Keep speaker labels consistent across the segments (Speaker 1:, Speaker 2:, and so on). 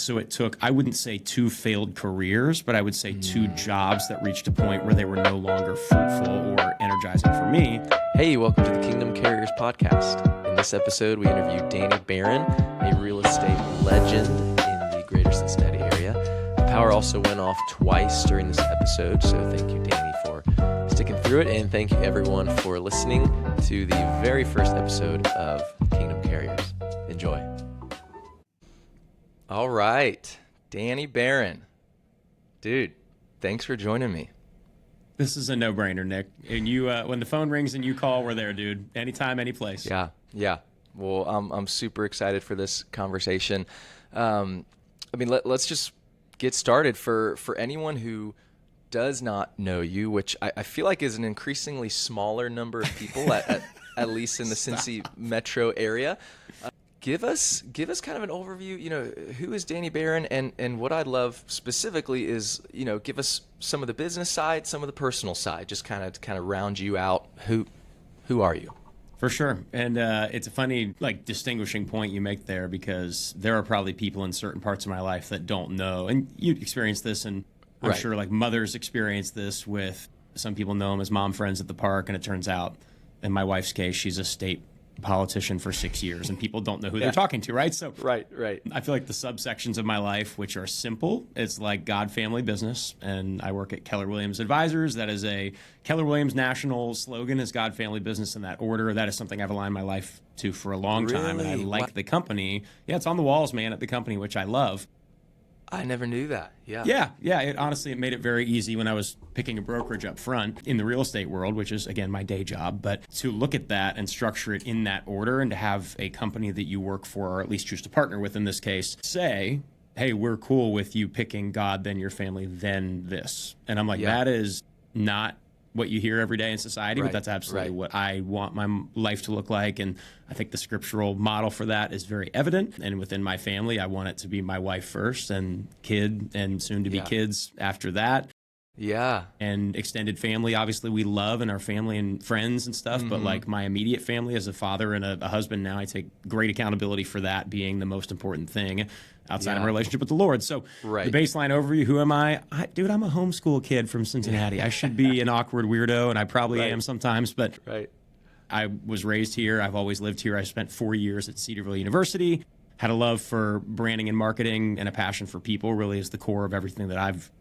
Speaker 1: So it took, I wouldn't say 2 failed careers, but I would say 2 jobs that reached a point where they were no longer fruitful or energizing for me.
Speaker 2: Hey, welcome to the Kingdom Carriers podcast. In this episode, we interview Danny Barron, a real estate legend in the greater Cincinnati area. The power also went off twice during this episode, so thank you, Danny, for sticking through it, and thank you, everyone, for listening to the very first episode of Kingdom Carriers. Enjoy. All right, Danny Barron. Dude, thanks for joining me.
Speaker 1: This is a no-brainer, Nick. And you, when the phone rings and you call, we're there, dude. Anytime, any place.
Speaker 2: Yeah. Well, I'm super excited for this conversation. Let's just get started. For anyone who does not know you, which I feel like is an increasingly smaller number of people, at least in the Cincy metro area. Give us kind of an overview, who is Danny Barron, and what I'd love specifically is, give us some of the business side, some of the personal side, just kind of round you out. Who are you?
Speaker 1: For sure. And it's a funny, distinguishing point you make there, because there are probably people in certain parts of my life that don't know, and you'd experience this, and I'm
Speaker 2: Right.
Speaker 1: sure mothers experience this with, some people know them as mom friends at the park, and it turns out, in my wife's case, she's a state politician for 6 years, and people don't know who they're talking to, right? So
Speaker 2: Right.
Speaker 1: I feel like the subsections of my life, which are simple, it's like God family business, and I work at Keller Williams Advisors. That is a Keller Williams national slogan, is God family business in that order. That is something I've aligned my life to for a long time, and I
Speaker 2: Really?
Speaker 1: like the company. Yeah, it's on the walls, man, at the company, which I love.
Speaker 2: I never knew that. Yeah.
Speaker 1: Yeah. It made it very easy when I was picking a brokerage up front in the real estate world, which is, again, my day job. But to look at that and structure it in that order, and to have a company that you work for, or at least choose to partner with in this case, say, hey, we're cool with you picking God, then your family, then this. And I'm like, that is not what you hear every day in society, but that's absolutely what I want my life to look like. And I think the scriptural model for that is very evident. And within my family, I want it to be my wife first, and kid, and soon to be kids after that.
Speaker 2: Yeah.
Speaker 1: And extended family, obviously, we love, and our family and friends and stuff. But my immediate family, as a father and a husband now, I take great accountability for that being the most important thing outside of my relationship with the Lord. So the baseline overview, who am I? Dude, I'm a homeschool kid from Cincinnati. I should be an awkward weirdo, and I probably am sometimes, but I was raised here. I've always lived here. I spent 4 years at Cedarville University, had a love for branding and marketing, and a passion for people really is the core of everything that I've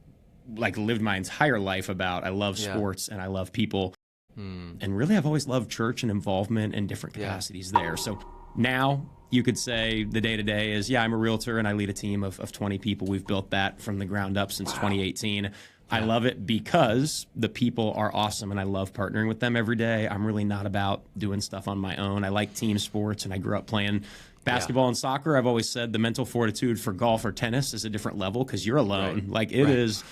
Speaker 1: lived my entire life about. I love sports and I love people. And really, I've always loved church and involvement in different capacities there. So now you could say the day-to-day is, I'm a realtor and I lead a team of 20 people. We've built that from the ground up since 2018. I love it because the people are awesome and I love partnering with them every day. I'm really not about doing stuff on my own. I like team sports, and I grew up playing basketball and soccer. I've always said the mental fortitude for golf or tennis is a different level, because you're alone. It is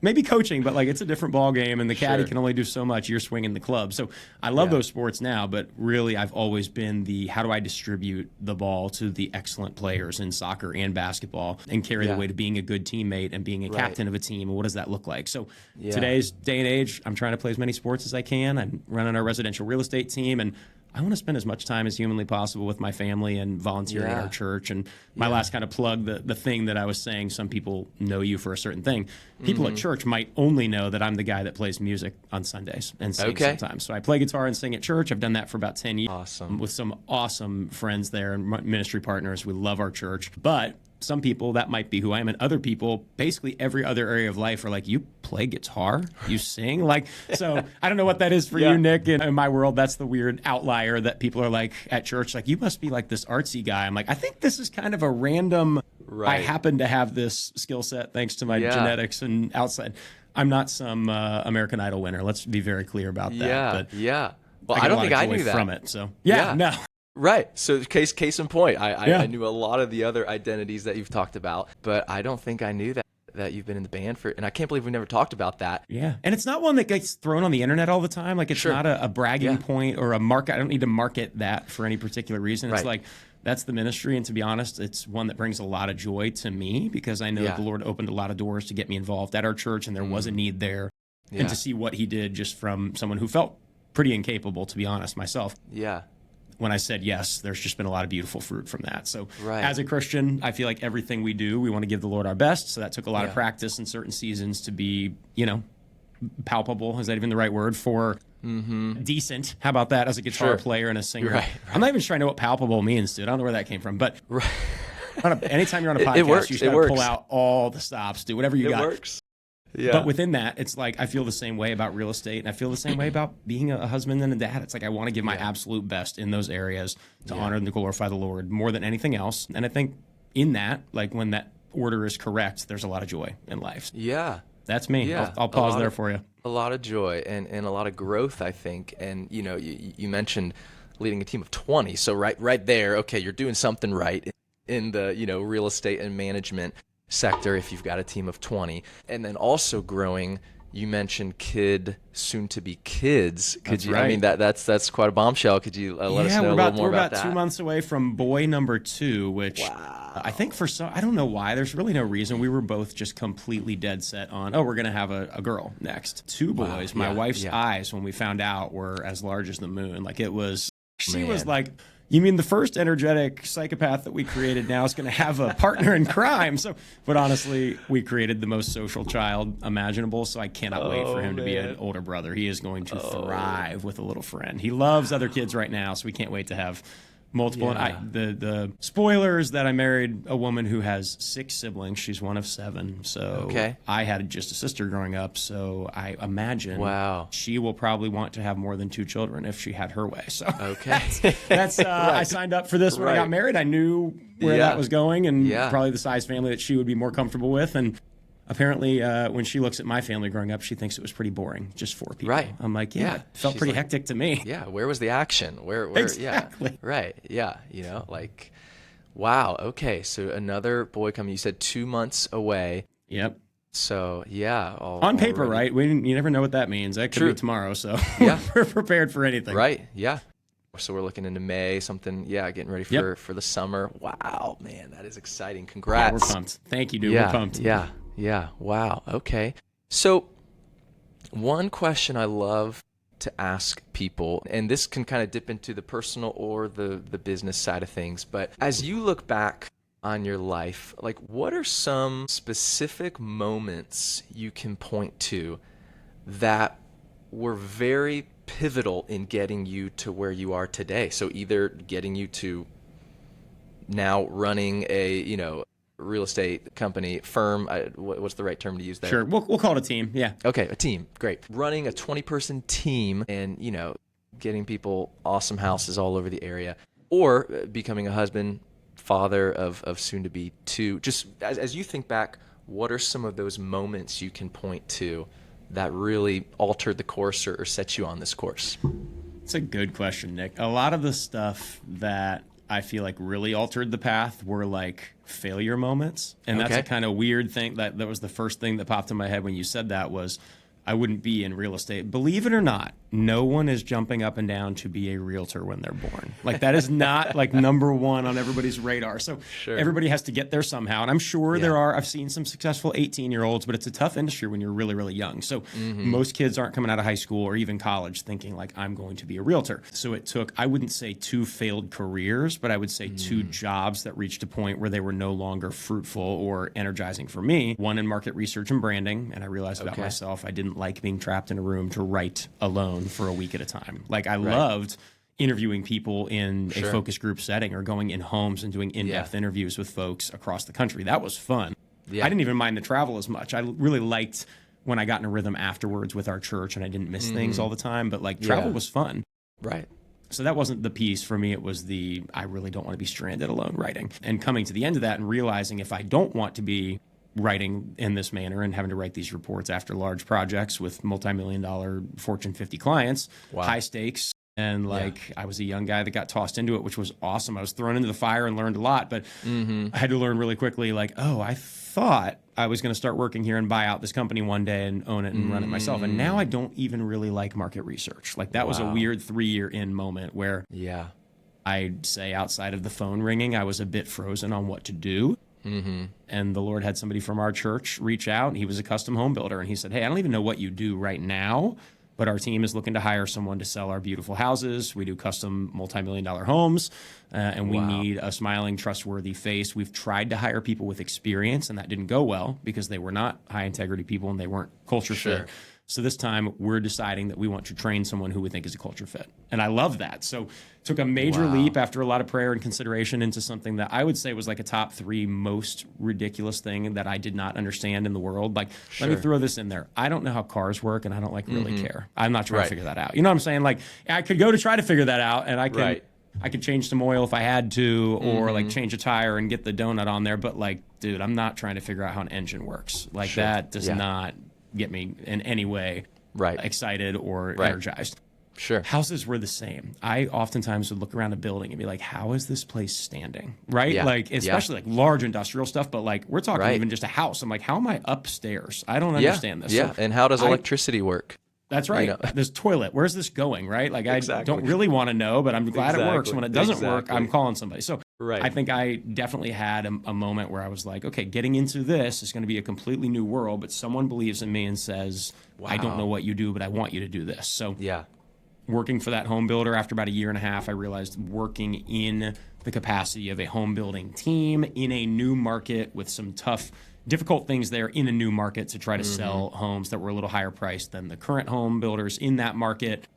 Speaker 1: maybe coaching, but it's a different ball game, and the caddy can only do so much. You're swinging the club. So I love those sports now, but really I've always been how do I distribute the ball to the excellent players in soccer and basketball, and carry the weight of being a good teammate and being a captain of a team, and what does that look like? So today's day and age, I'm trying to play as many sports as I can. I'm running our residential real estate team, and I want to spend as much time as humanly possible with my family and volunteering at our church. And my last kind of plug, the thing that I was saying, some people know you for a certain thing. People at church might only know that I'm the guy that plays music on Sundays and sings sometimes. So I play guitar and sing at church. I've done that for about 10 years.
Speaker 2: Awesome.
Speaker 1: With some awesome friends there and ministry partners. We love our church. But some people, that might be who I am, and other people, basically every other area of life, are like, you play guitar? You sing? So I don't know what that is for you, Nick. In my world, that's the weird outlier that people are like at church, you must be this artsy guy. I'm like, I think this is kind of a random, I happen to have this skill set thanks to my genetics and outside. I'm not some American Idol winner. Let's be very clear about that.
Speaker 2: Well, I don't think I knew that.
Speaker 1: From it, so no.
Speaker 2: Right. So case in point, I knew a lot of the other identities that you've talked about, but I don't think I knew that you've been in the band for, and I can't believe we never talked about that.
Speaker 1: Yeah. And it's not one that gets thrown on the internet all the time. It's not a bragging point or a market. I don't need to market that for any particular reason. It's that's the ministry. And to be honest, it's one that brings a lot of joy to me, because I know the Lord opened a lot of doors to get me involved at our church, and there was a need there. And to see what he did just from someone who felt pretty incapable, to be honest, myself.
Speaker 2: Yeah.
Speaker 1: when I said yes, there's just been a lot of beautiful fruit from that. So
Speaker 2: Right.
Speaker 1: as a Christian, I feel like everything we do, we want to give the Lord our best. So that took a lot of practice in certain seasons to be, palpable. Is that even the right word for decent? How about that as a guitar player and a singer?
Speaker 2: Right.
Speaker 1: I'm not even sure I know what palpable means, dude. I don't know where that came from. But anytime you're on a podcast,
Speaker 2: It works.
Speaker 1: you should pull out all the stops, do whatever you got.
Speaker 2: It works. Yeah.
Speaker 1: But within that, it's like I feel the same way about real estate, and I feel the same way about being a husband and a dad. It's like I want to give my absolute best in those areas to honor and to glorify the Lord more than anything else. And I think in that, like when that order is correct, there's a lot of joy in life.
Speaker 2: Yeah.
Speaker 1: That's me.
Speaker 2: Yeah.
Speaker 1: I'll pause there for you.
Speaker 2: A lot of joy and a lot of growth, I think. And, you mentioned leading a team of 20. So right there, okay, you're doing something right in the, real estate and management sector if you've got a team of 20. And then also growing, you mentioned soon to be kids.
Speaker 1: That's right.
Speaker 2: I mean, that's quite a bombshell. Could you let us know a little more about that?
Speaker 1: We're about 2 months away from boy number 2, which I think I don't know why. There's really no reason. We were both just completely dead set on, we're going to have a girl next. 2 boys. My wife's eyes when we found out were as large as the moon. Like she was like, you mean the first energetic psychopath that we created now is going to have a partner in crime? But honestly, we created the most social child imaginable, so I cannot wait for him to be an older brother. He is going to thrive with a little friend. He loves other kids right now, so we can't wait to have multiple.
Speaker 2: Yeah.
Speaker 1: And the spoiler is that I married a woman who has 6 siblings. She's one of 7. So I had just a sister growing up. So I imagine she will probably want to have more than 2 children if she had her way. So that's I signed up for this when I got married. I knew where that was going and probably the size family that she would be more comfortable with. And apparently, when she looks at my family growing up, she thinks it was pretty boring, just 4 people.
Speaker 2: Right.
Speaker 1: I'm like, it felt pretty hectic to me.
Speaker 2: Yeah, where was the action? Where
Speaker 1: exactly.
Speaker 2: Yeah. Right. Yeah, wow. Okay, so another boy coming. You said 2 months away.
Speaker 1: Yep.
Speaker 2: So,
Speaker 1: on paper, right? You never know what that means. That could be tomorrow, so we're prepared for anything.
Speaker 2: Right, yeah. So we're looking into May, something, getting ready for the summer. Wow, man, that is exciting. Congrats.
Speaker 1: Yeah, we're pumped. Thank you, dude. We're pumped.
Speaker 2: Yeah. Wow. Okay. So one question I love to ask people, and this can kind of dip into the personal or the business side of things, but as you look back on your life, like what are some specific moments you can point to that were very pivotal in getting you to where you are today? So either getting you to now running a, real estate company, firm, what's the right term to use there?
Speaker 1: Sure, we'll call it a team, yeah.
Speaker 2: Okay, a team, great. Running a 20-person team and, getting people awesome houses all over the area, or becoming a husband, father of soon-to-be 2. Just as you think back, what are some of those moments you can point to that really altered the course or set you on this course?
Speaker 1: It's a good question, Nick. A lot of the stuff that I feel like really altered the path were like failure moments. And that's a kind of weird thing. That was the first thing that popped in my head when you said that was I wouldn't be in real estate. Believe it or not, no one is jumping up and down to be a realtor when they're born. Like that is not like number one on everybody's radar. So everybody has to get there somehow. And I'm sure I've seen some successful 18-year-olds, but it's a tough industry when you're really, really young. So most kids aren't coming out of high school or even college thinking like I'm going to be a realtor. So it took, I wouldn't say 2 failed careers, but I would say 2 jobs that reached a point where they were no longer fruitful or energizing for me. One in market research and branding. And I realized about myself, I didn't like being trapped in a room to write alone for a week at a time. Like I loved interviewing people in a focus group setting or going in homes and doing in-depth interviews with folks across the country. That was fun. I didn't even mind the travel as much. I really liked when I got in a rhythm afterwards with our church and I didn't miss things all the time, but like travel was fun.
Speaker 2: Right.
Speaker 1: So that wasn't the piece for me. It was I really don't want to be stranded alone writing. And coming to the end of that and realizing if I don't want to be writing in this manner and having to write these reports after large projects with multi-million-dollar Fortune 50 clients, high stakes. And I was a young guy that got tossed into it, which was awesome. I was thrown into the fire and learned a lot, but I had to learn really quickly, I thought I was going to start working here and buy out this company one day and own it and run it myself. And now I don't even really like market research. Like that was a weird 3-year in moment where I'd say outside of the phone ringing, I was a bit frozen on what to do. And the Lord had somebody from our church reach out, and he was a custom home builder. And he said, hey, I don't even know what you do right now, but our team is looking to hire someone to sell our beautiful houses. We do custom multi-million-dollar homes, and we need a smiling, trustworthy face. We've tried to hire people with experience, and that didn't go well because they were not high-integrity people and they weren't culture fit. So this time we're deciding that we want to train someone who we think is a culture fit. And I love that. So took a major leap after a lot of prayer and consideration into something that I would say was like a top 3 most ridiculous thing that I did not understand in the world. Like, let me throw this in there. I don't know how cars work and I don't like really care. I'm not trying to figure that out. You know what I'm saying? Like, I could go to try to figure that out and I could change some oil if I had to, or like change a tire and get the donut on there. But like, dude, I'm not trying to figure out how an engine works. Like that does not get me in any way excited or energized. Houses were the same. I oftentimes would look around a building and be like, how is this place standing? Right? Like, especially like large industrial stuff, but like we're talking even just a house. I'm like, how am I upstairs? I don't understand this.
Speaker 2: So and how does electricity work?
Speaker 1: That's right. You know? This toilet, where's this going, right? Like, I don't really want to know, but I'm glad it works. When it doesn't work, I'm calling somebody. So I think I definitely had a moment where I was like, okay, getting into this is going to be a completely new world, but someone believes in me and says, I don't know what you do, but I want you to do this. So working for that home builder, after about a year and a half, I realized working in the capacity of a home building team in a new market with some difficult things there in a new market to try to sell homes that were a little higher priced than the current home builders in that market.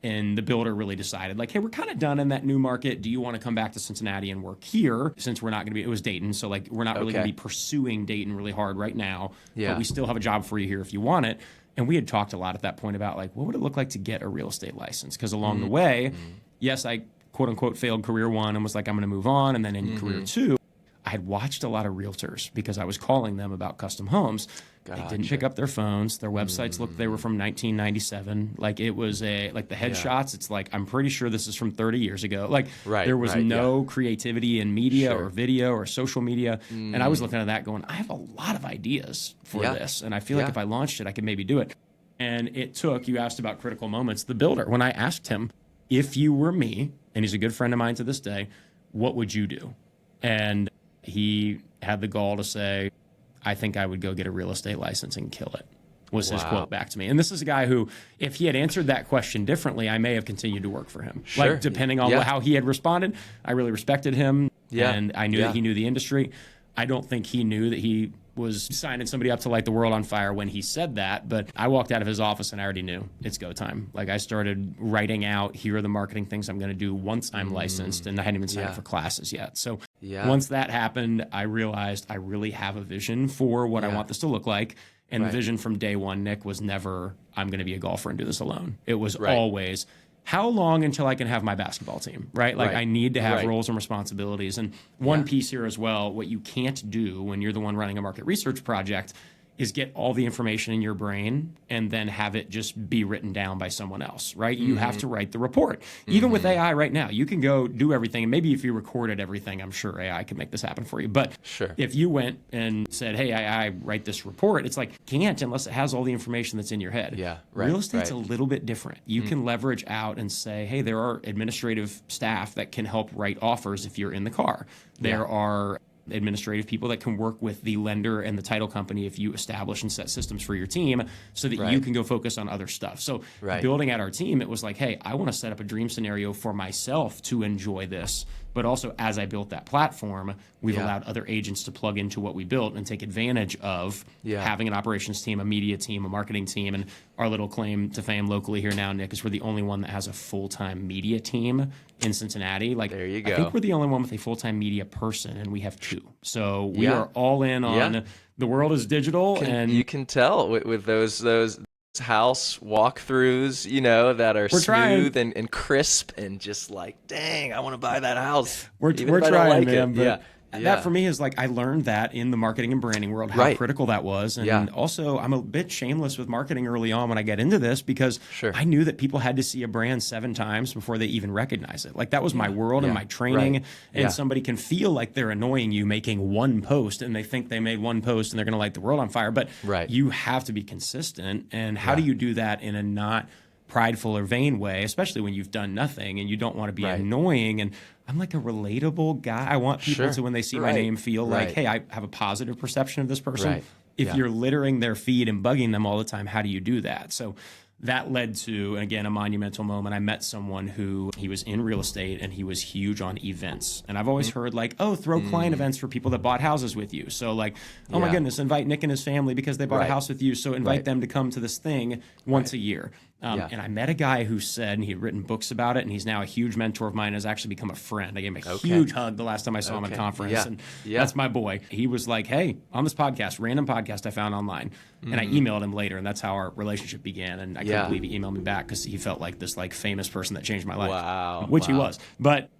Speaker 1: And the builder really decided, like, hey, we're kind of done in that new market. Do you want to come back to Cincinnati and work here? Since we're not going to be, it was Dayton. So like, we're not really going to be pursuing Dayton really hard right now, but we still have a job for you here if you want it. And we had talked a lot at that point about like, what would it look like to get a real estate license? Because along the way, yes, I quote unquote failed career 1 and was like, I'm going to move on. And then in career 2, I had watched a lot of realtors because I was calling them about custom homes. They didn't pick up their phones. Their websites looked, they were from 1997. Like it was like the headshots. It's like, I'm pretty sure this is from 30 years ago. Like there was no creativity in media or video or social media. And I was looking at that going, I have a lot of ideas for this. And I feel like if I launched it, I could maybe do it. And it took, you asked about critical moments, the builder, when I asked him, if you were me, and he's a good friend of mine to this day, what would you do? And he had the gall to say, I think I would go get a real estate license and kill it, was his quote back to me. And this is a guy who, if he had answered that question differently, I may have continued to work for him. Like, depending on how he had responded, I really respected him, and I knew that he knew the industry. I don't think he knew that he was signing somebody up to light the world on fire when he said that, but I walked out of his office and I already knew it's go time. Like, I started writing out, here are the marketing things I'm going to do once I'm licensed, and I hadn't even signed up for classes yet. So once that happened, I realized I really have a vision for what I want this to look like. And the vision from day one, Nick, was never, I'm going to be a golfer and do this alone. It was always, how long until I can have my basketball team, right? Like, I need to have roles and responsibilities. And one piece here as well, what you can't do when you're the one running a market research project is get all the information in your brain and then have it just be written down by someone else, right? You have to write the report. Even with AI right now, you can go do everything. And maybe if you recorded everything, I'm sure AI could make this happen for you. But if you went and said, hey, I write this report, it's like, can't unless it has all the information that's in your head. Real estate's a little bit different. You can leverage out and say, hey, there are administrative staff that can help write offers if you're in the car. There are administrative people that can work with the lender and the title company if you establish and set systems for your team so that you can go focus on other stuff. So building out our team, it was like, hey, I want to set up a dream scenario for myself to enjoy this. But also, as I built that platform, we've allowed other agents to plug into what we built and take advantage of having an operations team, a media team, a marketing team. And our little claim to fame locally here now, Nick, is we're the only one that has a full-time media team in Cincinnati. Like, there you go. I think we're the only one with a full-time media person, and we have 2. So we are all in on the world is digital. And
Speaker 2: you can tell with those house walkthroughs, you know, that are smooth and crisp and just like, dang, I want to buy that house.
Speaker 1: We're trying, man. But that for me is like, I learned that in the marketing and branding world, how critical that was. And also, I'm a bit shameless with marketing early on when I get into this because I knew that people had to see a brand 7 times before they even recognize it. Like, that was my world and my training. And somebody can feel like they're annoying you making one post and they think they made one post and they're going to light the world on fire. But you have to be consistent. And how do you do that in a not prideful or vain way, especially when you've done nothing and you don't want to be annoying? And I'm like a relatable guy. I want people to, when they see my name, feel like, hey, I have a positive perception of this person. If you're littering their feed and bugging them all the time, how do you do that? So that led to, again, a monumental moment. I met someone who he was in real estate and he was huge on events. And I've always heard like, oh, throw client events for people that bought houses with you. So like, oh my goodness, invite Nick and his family because they bought a house with you. So invite them to come to this thing once a year. And I met a guy who said, and he had written books about it, and he's now a huge mentor of mine, has actually become a friend. I gave him a huge hug the last time I saw him at a conference, and that's my boy. He was like, hey, on this podcast, random podcast I found online, and I emailed him later, and that's how our relationship began, and I couldn't believe he emailed me back because he felt like this like famous person that changed my life, which he was. But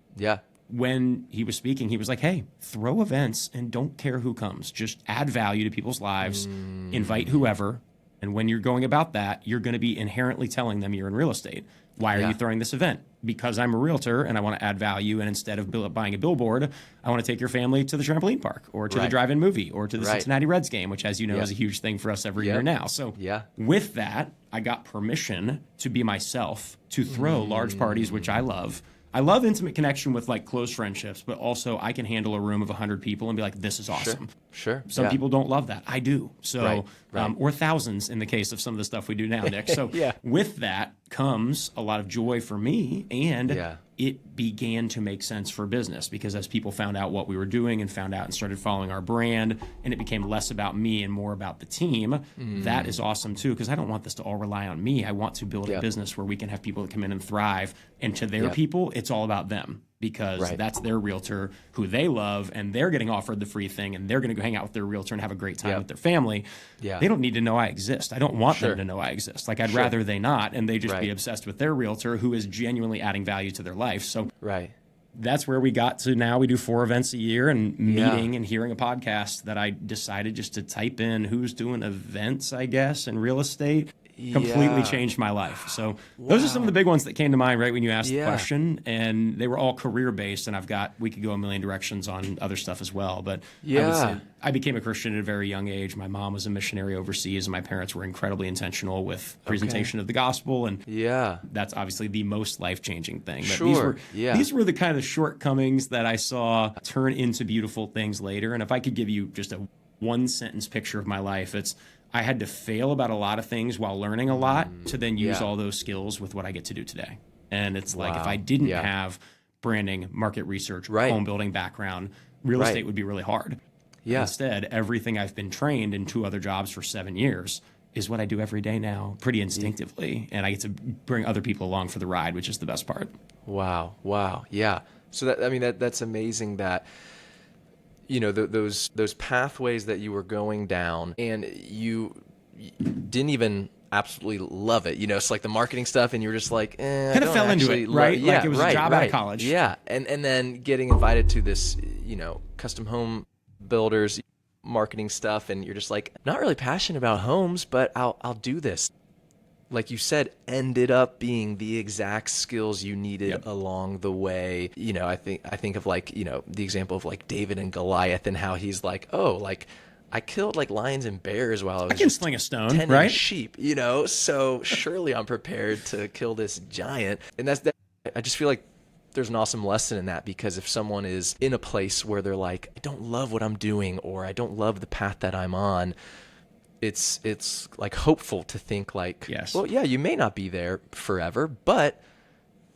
Speaker 1: when he was speaking, he was like, hey, throw events and don't care who comes. Just add value to people's lives, invite whoever. And when you're going about that, you're going to be inherently telling them you're in real estate. Why are you throwing this event? Because I'm a realtor and I want to add value. And instead of buying a billboard, I want to take your family to the trampoline park or to the drive-in movie or to the Cincinnati Reds game, which, as you know, is a huge thing for us every year now. So with that, I got permission to be myself, to throw large parties, which I love. I love intimate connection with like close friendships, but also I can handle a room of 100 people and be like, this is awesome.
Speaker 2: Sure.
Speaker 1: Some people don't love that. I do. So, or thousands in the case of some of the stuff we do now, Nick. So with that comes a lot of joy for me, and it began to make sense for business because as people found out what we were doing and found out and started following our brand, and it became less about me and more about the team, that is awesome too, because I don't want this to all rely on me. I want to build a business where we can have people that come in and thrive, and to their people, it's all about them. Because that's their realtor who they love, and they're getting offered the free thing, and they're going to go hang out with their realtor and have a great time with their family. They don't need to know I exist. I don't want them to know I exist. Like, I'd rather they not, and they just be obsessed with their realtor who is genuinely adding value to their life. So that's where we got to now. We do 4 events a year, and meeting and hearing a podcast that I decided just to type in who's doing events, I guess, in real estate. Completely changed my life. So those are some of the big ones that came to mind right when you asked the question, and they were all career based, and we could go a million directions on other stuff as well. But I would say I became a Christian at a very young age. My mom was a missionary overseas, and my parents were incredibly intentional with presentation of the gospel, and that's obviously the most life-changing thing. But these were the kind of shortcomings that I saw turn into beautiful things later. And if I could give you just a one-sentence picture of my life, it's I had to fail about a lot of things while learning a lot to then use all those skills with what I get to do today. And it's like if I didn't have branding, market research, home building background, real estate would be really hard. Instead, everything I've been trained in 2 other jobs for 7 years is what I do every day now, pretty instinctively. And I get to bring other people along for the ride, which is the best part.
Speaker 2: Wow. Yeah. So that's amazing that those pathways that you were going down, and you didn't even absolutely love it. It's like the marketing stuff, and you were just like,
Speaker 1: kind of fell into it, right? Like it was a job out of college.
Speaker 2: And then getting invited to this, custom home builders marketing stuff, and you're just like, not really passionate about homes, but I'll do this. Like you said, ended up being the exact skills you needed along the way. I think of like, the example of like David and Goliath, and how he's like, I killed like lions and bears while I
Speaker 1: can sling a stone,
Speaker 2: tending sheep, so surely I'm prepared to kill this giant. And that's that. I just feel like there's an awesome lesson in that, because if someone is in a place where they're like, I don't love what I'm doing, or I don't love the path that I'm on, it's like hopeful to think like, you may not be there forever, but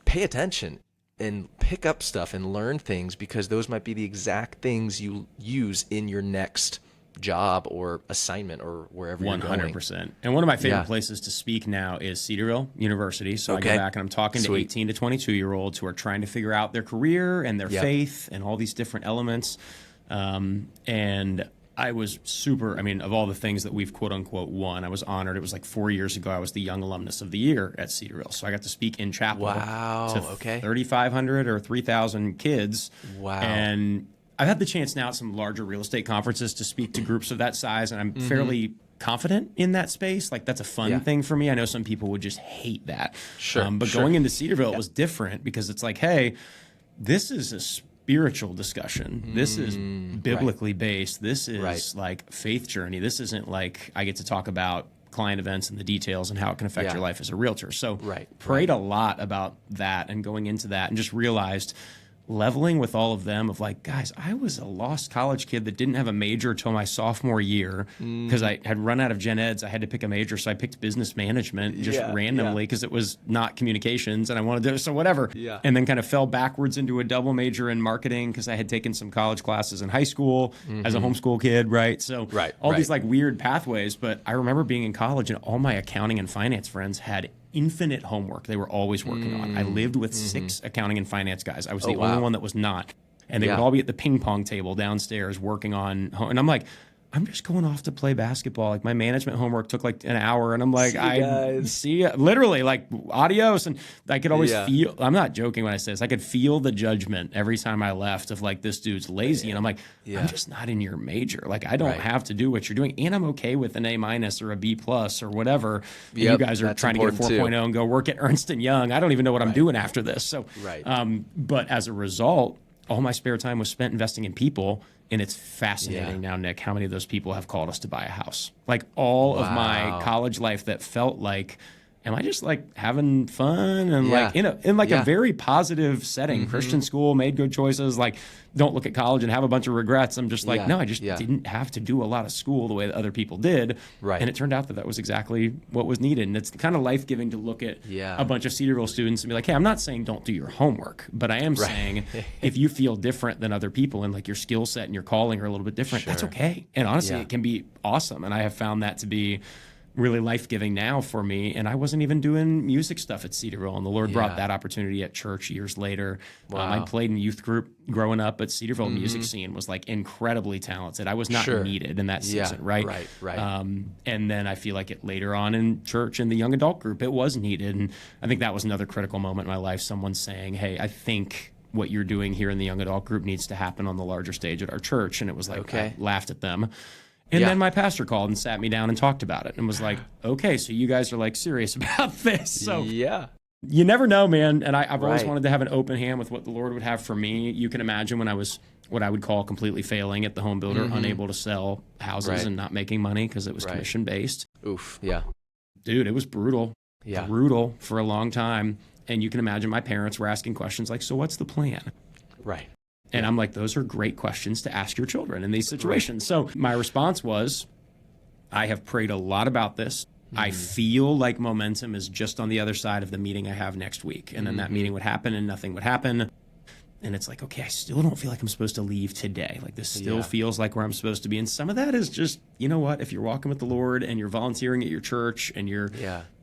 Speaker 2: pay attention and pick up stuff and learn things, because those might be the exact things you use in your next job or assignment or wherever you're going.
Speaker 1: 100%. And one of my favorite places to speak now is Cedarville University. So I go back and I'm talking to 18 to 22-year-olds who are trying to figure out their career and their faith and all these different elements. And I was of all the things that we've quote unquote won, I was honored. It was like 4 years ago, I was the Young Alumnus of the Year at Cedarville. So I got to speak in chapel to 3,500 or 3,000 kids. And I've had the chance now at some larger real estate conferences to speak to groups of that size, and I'm fairly confident in that space. Like, that's a fun thing for me. I know some people would just hate that. But going into Cedarville, it was different, because it's like, hey, this is a spiritual discussion. This is biblically based. This is like faith journey. This isn't like I get to talk about client events and the details and how it can affect your life as a realtor. So prayed a lot about that and going into that, and just realized leveling with all of them of like, guys, I was a lost college kid that didn't have a major till my sophomore year because I had run out of gen eds. I had to pick a major, so I picked business management just randomly because it was not communications and I wanted to, so whatever.
Speaker 2: Yeah.
Speaker 1: And then kind of fell backwards into a double major in marketing because I had taken some college classes in high school as a homeschool kid, right? So all these like weird pathways. But I remember being in college and all my accounting and finance friends had infinite homework they were always working on. I lived with 6 accounting and finance guys. I was the only one that was not. And they would all be at the ping pong table downstairs working on, and I'm like, I'm just going off to play basketball. Like my management homework took like an hour, and I'm like, see literally like adios. And I could always feel, I'm not joking when I say this, I could feel the judgment every time I left of like, this dude's lazy. And I'm like, I'm just not in your major. Like I don't have to do what you're doing. And I'm okay with an A- or a B+ or whatever. You guys are trying to get a 4.0 and go work at Ernst & Young. I don't even know what I'm doing after this. So, but as a result, all my spare time was spent investing in people. And it's fascinating now, Nick, how many of those people have called us to buy a house. Like all of my college life that felt like, am I just like having fun and like in a very positive setting, Christian school, made good choices, like don't look at college and have a bunch of regrets. I'm just like, no, I just didn't have to do a lot of school the way that other people did. And it turned out that that was exactly what was needed. And it's kind of life-giving to look at a bunch of Cedarville students and be like, hey, I'm not saying don't do your homework, but I am saying if you feel different than other people and like your skill set and your calling are a little bit different, that's okay. And honestly, it can be awesome. And I have found that to be really life-giving now for me. And I wasn't even doing music stuff at Cedarville, and the Lord brought that opportunity at church years later. I played in youth group growing up, but Cedarville music scene was like incredibly talented. I was not needed in that season, right? And then I feel like it later on in church in the young adult group, it was needed. And I think that was another critical moment in my life. Someone saying, hey, I think what you're doing here in the young adult group needs to happen on the larger stage at our church. And it was like, I laughed at them. And then my pastor called and sat me down and talked about it and was like, okay, so you guys are like serious about this. So you never know, man. And I've always wanted to have an open hand with what the Lord would have for me. You can imagine when I was what I would call completely failing at the home builder, unable to sell houses and not making money because it was commission based. Dude, it was brutal. Brutal for a long time. And you can imagine my parents were asking questions like, so what's the plan? And I'm like, those are great questions to ask your children in these situations. So my response was, I have prayed a lot about this. I feel like momentum is just on the other side of the meeting I have next week. And then that meeting would happen and nothing would happen. And it's like, okay, I still don't feel like I'm supposed to leave today. Like this still feels like where I'm supposed to be. And some of that is just, you know what, if you're walking with the Lord and you're volunteering at your church and you're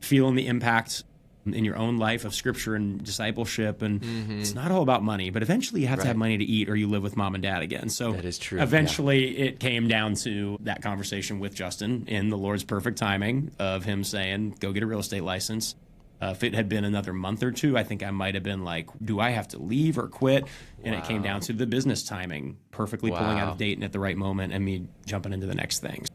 Speaker 1: feeling the impact in your own life of scripture and discipleship, and it's not all about money, but eventually you have to have money to eat or you live with mom and dad again. So
Speaker 2: that is true.
Speaker 1: Eventually it came down to that conversation with Justin in the Lord's perfect timing of him saying, go get a real estate license. If it had been another month or two, I think I might have been like, do I have to leave or quit? And it came down to the business timing, perfectly pulling out of Dayton at the right moment and me jumping into the next thing.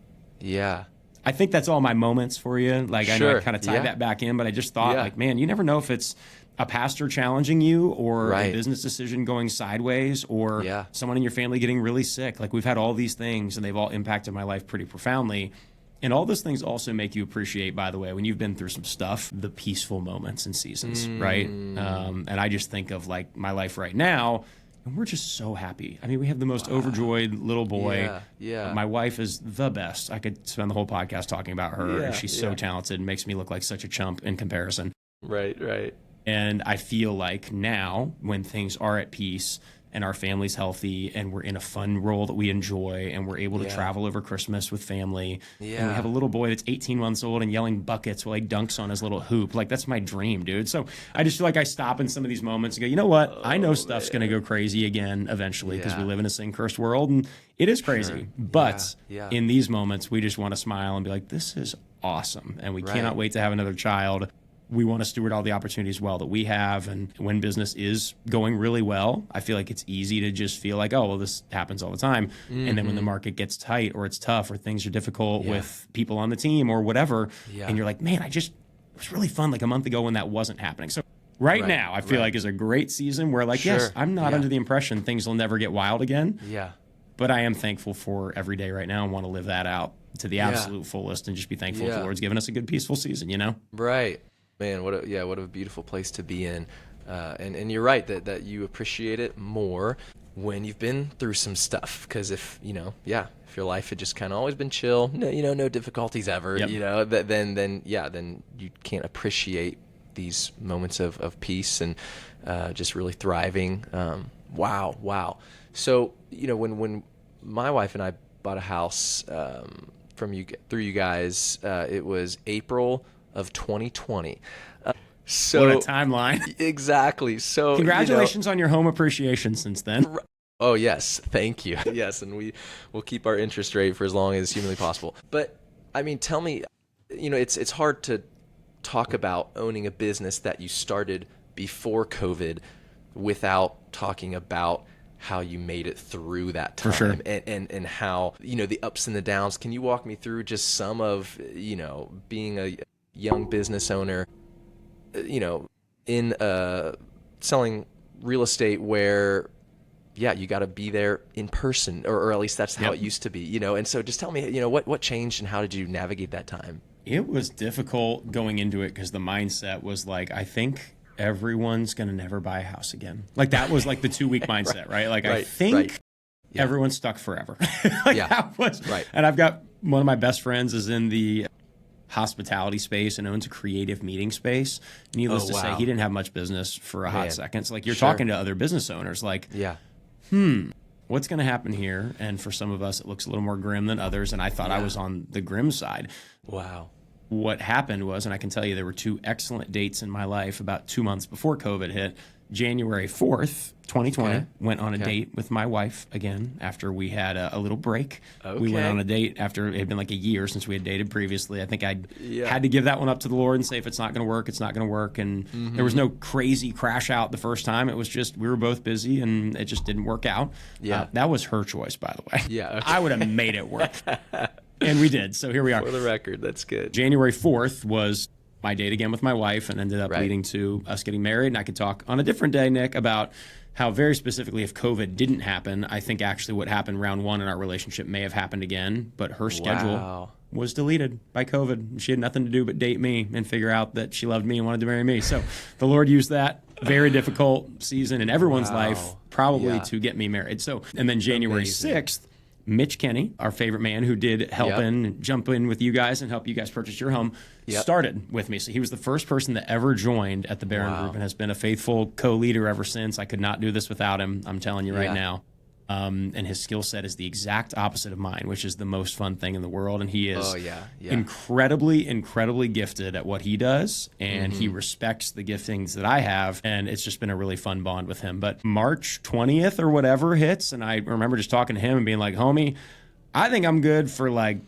Speaker 1: I think that's all my moments for you. Like I know I kind of tied that back in, but I just thought like, man, you never know if it's a pastor challenging you or a business decision going sideways or someone in your family getting really sick. Like we've had all these things and they've all impacted my life pretty profoundly. And all those things also make you appreciate, by the way, when you've been through some stuff, the peaceful moments and seasons, right? And I just think of like my life right now. And we're just so happy. I mean, we have the most overjoyed little boy. My wife is the best. I could spend the whole podcast talking about her. And she's so talented and makes me look like such a chump in comparison. And I feel like now, when things are at peace and our family's healthy and we're in a fun role that we enjoy and we're able to travel over Christmas with family. And we have a little boy that's 18 months old and yelling buckets while he dunks on his little hoop. Like, that's my dream, dude. So I just feel like I stop in some of these moments and go, you know what? I know stuff's going to go crazy again eventually because we live in a sin-cursed world and it is crazy. But in these moments, we just want to smile and be like, this is awesome. And we cannot wait to have another child. We want to steward all the opportunities well that we have. And when business is going really well, I feel like it's easy to just feel like, oh, well, this happens all the time. And then when the market gets tight or it's tough or things are difficult with people on the team or whatever, and you're like, man, it was really fun like a month ago when that wasn't happening. So right now, I feel like is a great season where like, yes, I'm not under the impression things will never get wild again. But I am thankful for every day right now and want to live that out to the absolute fullest and just be thankful that the Lord's given us a good, peaceful season, you know?
Speaker 2: Man, what a beautiful place to be in. And you're right that you appreciate it more when you've been through some stuff. Because if if your life had just kind of always been chill, no difficulties ever,
Speaker 1: Yep.
Speaker 2: then you can't appreciate these moments of peace and just really thriving. Wow. So when my wife and I bought a house through you guys, it was April of 2020. So
Speaker 1: What a timeline.
Speaker 2: exactly. So
Speaker 1: Congratulations on your home appreciation since then.
Speaker 2: Oh yes, thank you. Yes, and we will keep our interest rate for as long as humanly possible. But I mean, tell me, it's hard to talk about owning a business that you started before COVID without talking about how you made it through that time.
Speaker 1: For sure.
Speaker 2: And how, the ups and the downs. Can you walk me through just some of, being a young business owner, in selling real estate where, you got to be there in person, or at least that's how it used to be, and so just tell me, what changed and how did you navigate that time?
Speaker 1: It was difficult going into it because the mindset was like, I think everyone's going to never buy a house again. Like that was like the 2-week mindset, right? Like I think everyone's stuck forever. That was,
Speaker 2: right.
Speaker 1: And I've got one of my best friends is in the hospitality space and owns a creative meeting space. Needless to say, he didn't have much business for a hot second. So like you're talking to other business owners like, what's going to happen here? And for some of us, it looks a little more grim than others. And I thought I was on the grim side.
Speaker 2: Wow.
Speaker 1: What happened was, and I can tell you there were 2 excellent dates in my life about 2 months before COVID hit. January 4th, 2020, went on a date with my wife again after we had a little break. We went on a date after it had been like a year since we had dated previously. I think I had to give that one up to the Lord and say, if it's not going to work, it's not going to work. And there was no crazy crash out the first time. It was just we were both busy and it just didn't work out. That was her choice, by the way. I would have made it work. And we did. So here we are.
Speaker 2: For the record, that's good.
Speaker 1: January 4th was my date again with my wife and ended up leading to us getting married. And I could talk on a different day, Nick, about how very specifically if COVID didn't happen, I think actually what happened round 1 in our relationship may have happened again, but her schedule was deleted by COVID. She had nothing to do but date me and figure out that she loved me and wanted to marry me. So the Lord used that very difficult season in everyone's life probably to get me married. So, and then January 6th, Mitch Kenny, our favorite man who did help in, jump in with you guys and help you guys purchase your home, started with me. So he was the first person that ever joined at the Barron Group and has been a faithful co-leader ever since. I could not do this without him, I'm telling you right now. And his skill set is the exact opposite of mine, which is the most fun thing in the world. And he is incredibly gifted at what he does. And he respects the giftings that I have. And it's just been a really fun bond with him. But March 20th or whatever hits. And I remember just talking to him and being like, homie, I think I'm good for like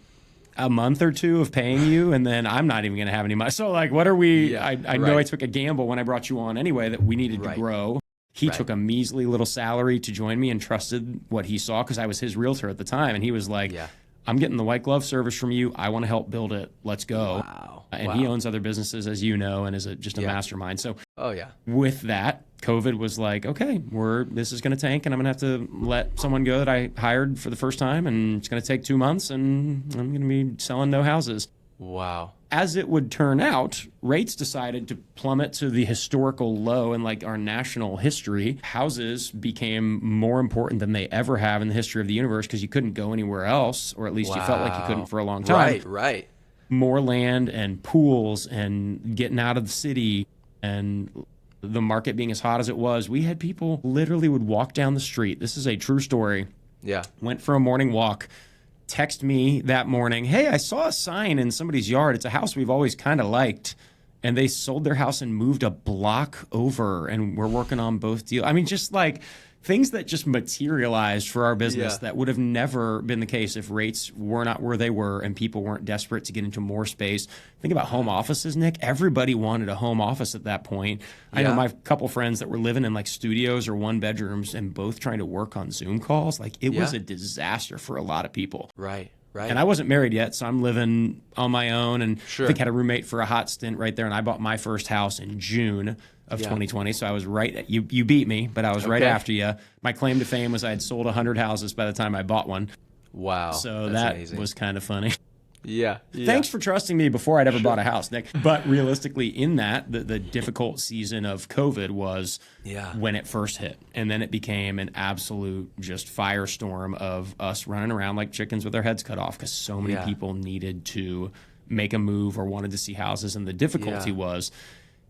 Speaker 1: a month or 2 of paying you. And then I'm not even going to have any money. So like, what are we? I know I took a gamble when I brought you on anyway, that we needed to grow. He took a measly little salary to join me and trusted what he saw because I was his realtor at the time. And he was like, I'm getting the white glove service from you. I want to help build it. Let's go. And he owns other businesses, as you know, and is just a mastermind. So with that, COVID was like, okay, this is going to tank and I'm going to have to let someone go that I hired for the first time. And it's going to take 2 months and I'm going to be selling no houses.
Speaker 2: Wow.
Speaker 1: As it would turn out, rates decided to plummet to the historical low in like our national history. Houses became more important than they ever have in the history of the universe because you couldn't go anywhere else, or at least you felt like you couldn't for a long time.
Speaker 2: Right.
Speaker 1: More land and pools and getting out of the city and the market being as hot as it was. We had people literally would walk down the street. This is a true story. Went for a morning walk. Text me that morning, hey, I saw a sign in somebody's yard. It's a house we've always kind of liked. And they sold their house and moved a block over, and we're working on both deals. I mean, just like things that just materialized for our business that would have never been the case if rates were not where they were and people weren't desperate to get into more space. Think about home offices, Nick. Everybody wanted a home office at that point. I know my couple friends that were living in like studios or 1 bedrooms and both trying to work on Zoom calls. Like it was a disaster for a lot of people.
Speaker 2: Right.
Speaker 1: And I wasn't married yet, so I'm living on my own. And I think I had a roommate for a hot stint right there. And I bought my first house in June of 2020. So I was right. You beat me, but I was right after you. My claim to fame was I had sold 100 houses by the time I bought one.
Speaker 2: Wow.
Speaker 1: So that
Speaker 2: amazing.
Speaker 1: was kind of funny.
Speaker 2: Yeah.
Speaker 1: Thanks for trusting me before I'd ever bought a house, Nick. But realistically, in that, the difficult season of COVID was when it first hit. And then it became an absolute just firestorm of us running around like chickens with our heads cut off because so many people needed to make a move or wanted to see houses. And the difficulty was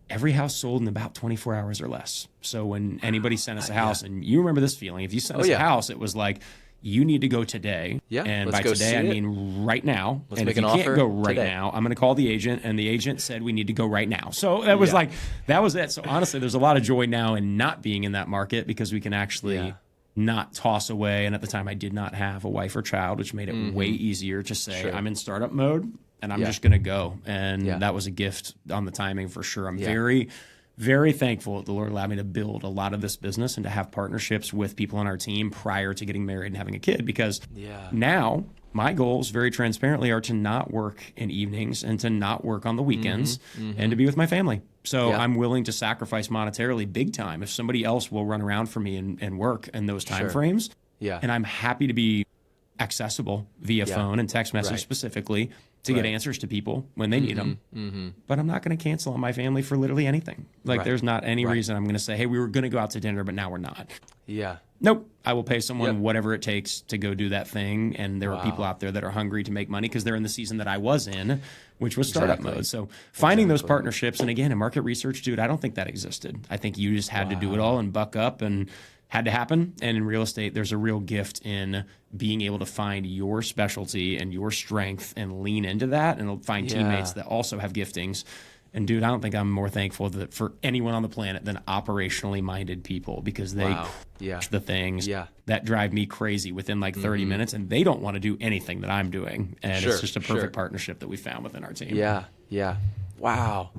Speaker 1: every house sold in about 24 hours or less. So when anybody sent us a house, and you remember this feeling, if you sent us a house, it was like, you need to go today. And by today, I mean right now. And if you can't go right now, I'm going to call the agent. And the agent said we need to go right now. So that was that was it. So honestly, there's a lot of joy now in not being in that market because we can actually not toss away. And at the time, I did not have a wife or child, which made it way easier to say, I'm in startup mode and I'm just going to go. And that was a gift on the timing for sure. I'm very thankful that the Lord allowed me to build a lot of this business and to have partnerships with people on our team prior to getting married and having a kid, because now my goals very transparently are to not work in evenings and to not work on the weekends and to be with my family. So I'm willing to sacrifice monetarily big time if somebody else will run around for me and work in those time frames. And I'm happy to be accessible via phone and text message specifically to get answers to people when they need them. But I'm not going to cancel on my family for literally anything. Like there's not any reason I'm going to say, hey, we were going to go out to dinner, but now we're not. Nope. I will pay someone whatever it takes to go do that thing. And there are people out there that are hungry to make money because they're in the season that I was in, which was startup mode. So finding those partnerships, and again, in market research, dude, I don't think that existed. I think you just had to do it all and buck up and had to happen. And in real estate, there's a real gift in being able to find your specialty and your strength and lean into that and find teammates that also have giftings. And dude, I don't think I'm more thankful for anyone on the planet than operationally minded people, because they crush the things that drive me crazy within like 30 minutes, and they don't want to do anything that I'm doing. And it's just a perfect partnership that we found within our team.
Speaker 2: Wow.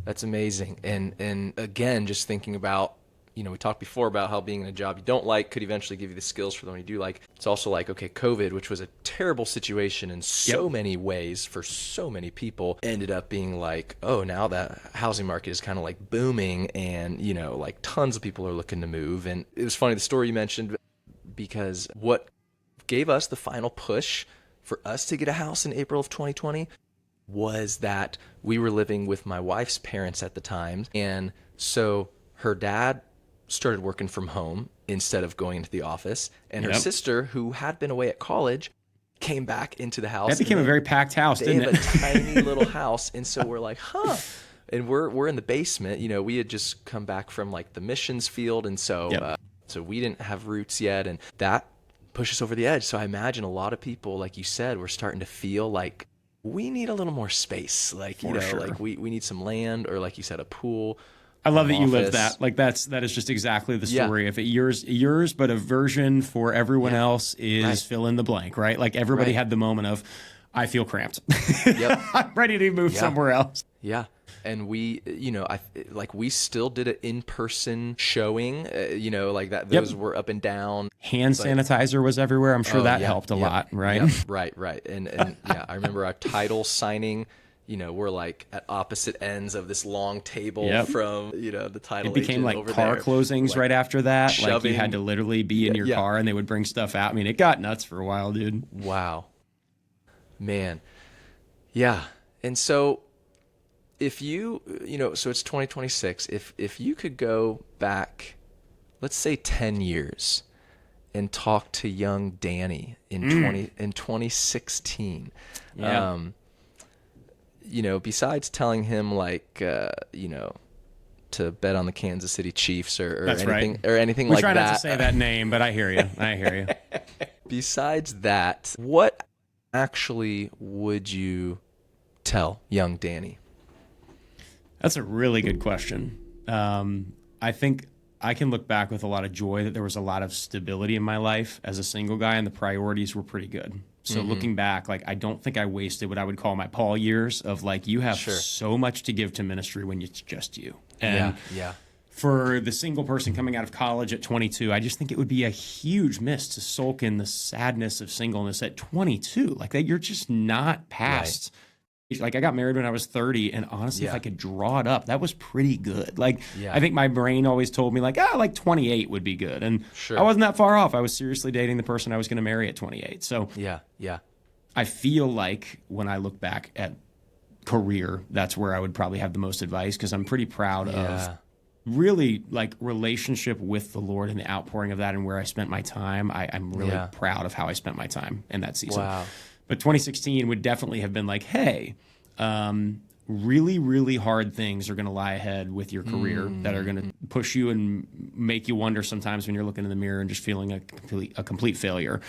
Speaker 2: That's amazing. And again, just thinking about, you know, we talked before about how being in a job you don't like could eventually give you the skills for the one you do like. It's also like, okay, COVID, which was a terrible situation in so many ways for so many people, ended up being like, oh, now that housing market is kind of like booming and, you know, like tons of people are looking to move. And it was funny, the story you mentioned, because what gave us the final push for us to get a house in April of 2020 was that we were living with my wife's parents at the time. And so her dad started working from home instead of going into the office, and her sister, who had been away at college, came back into the house.
Speaker 1: That became a very packed house, didn't it?
Speaker 2: They have a tiny little house, and so we're like, and we're in the basement. You know, we had just come back from like the missions field, and so so we didn't have roots yet, and that pushed us over the edge. So I imagine a lot of people, like you said, were starting to feel like we need a little more space, like like we need some land, or like you said, a pool.
Speaker 1: I love that you lived that. Like that is just exactly the story. If it yours, but a version for everyone else is fill in the blank, right? Like everybody had the moment of, I feel cramped. I'm ready to move somewhere else.
Speaker 2: And we, you know, we still did an in-person showing, you know, like that. Those were up and down.
Speaker 1: Hand sanitizer was everywhere. I'm sure that helped a lot, right?
Speaker 2: Right. And I remember our title signing. You know, we're like at opposite ends of this long table from, you know, the title.
Speaker 1: It became like car closings like, right after that. Shoving. Like you had to literally be in your car and they would bring stuff out. I mean, it got nuts for a while, dude.
Speaker 2: Wow. Man. Yeah. And so if you know, so it's 2026. If you could go back, let's say 10 years and talk to young Danny in 2016. You know, besides telling him like, you know, to bet on the Kansas City Chiefs or anything like that. We
Speaker 1: try not to say that name, but I hear you.
Speaker 2: Besides that, what actually would you tell young Danny?
Speaker 1: That's a really good question. I think I can look back with a lot of joy that there was a lot of stability in my life as a single guy, and the priorities were pretty good. So looking back, like I don't think I wasted what I would call my Paul years of like, you have so much to give to ministry when it's just you. And for the single person coming out of college at 22, I just think it would be a huge miss to sulk in the sadness of singleness at 22. Like that, you're just not past. Like I got married when I was 30, and honestly, if I could draw it up, that was pretty good. Like I think my brain always told me like 28 would be good, and I wasn't that far off. I was seriously dating the person I was going to marry at 28. So I feel like when I look back at career, that's where I would probably have the most advice, because I'm pretty proud of really like relationship with the Lord and the outpouring of that and where I spent my time. I'm really proud of how I spent my time in that season.
Speaker 2: Wow.
Speaker 1: But 2016 would definitely have been like, hey, really, really hard things are going to lie ahead with your career that are going to push you and make you wonder sometimes when you're looking in the mirror and just feeling a complete failure.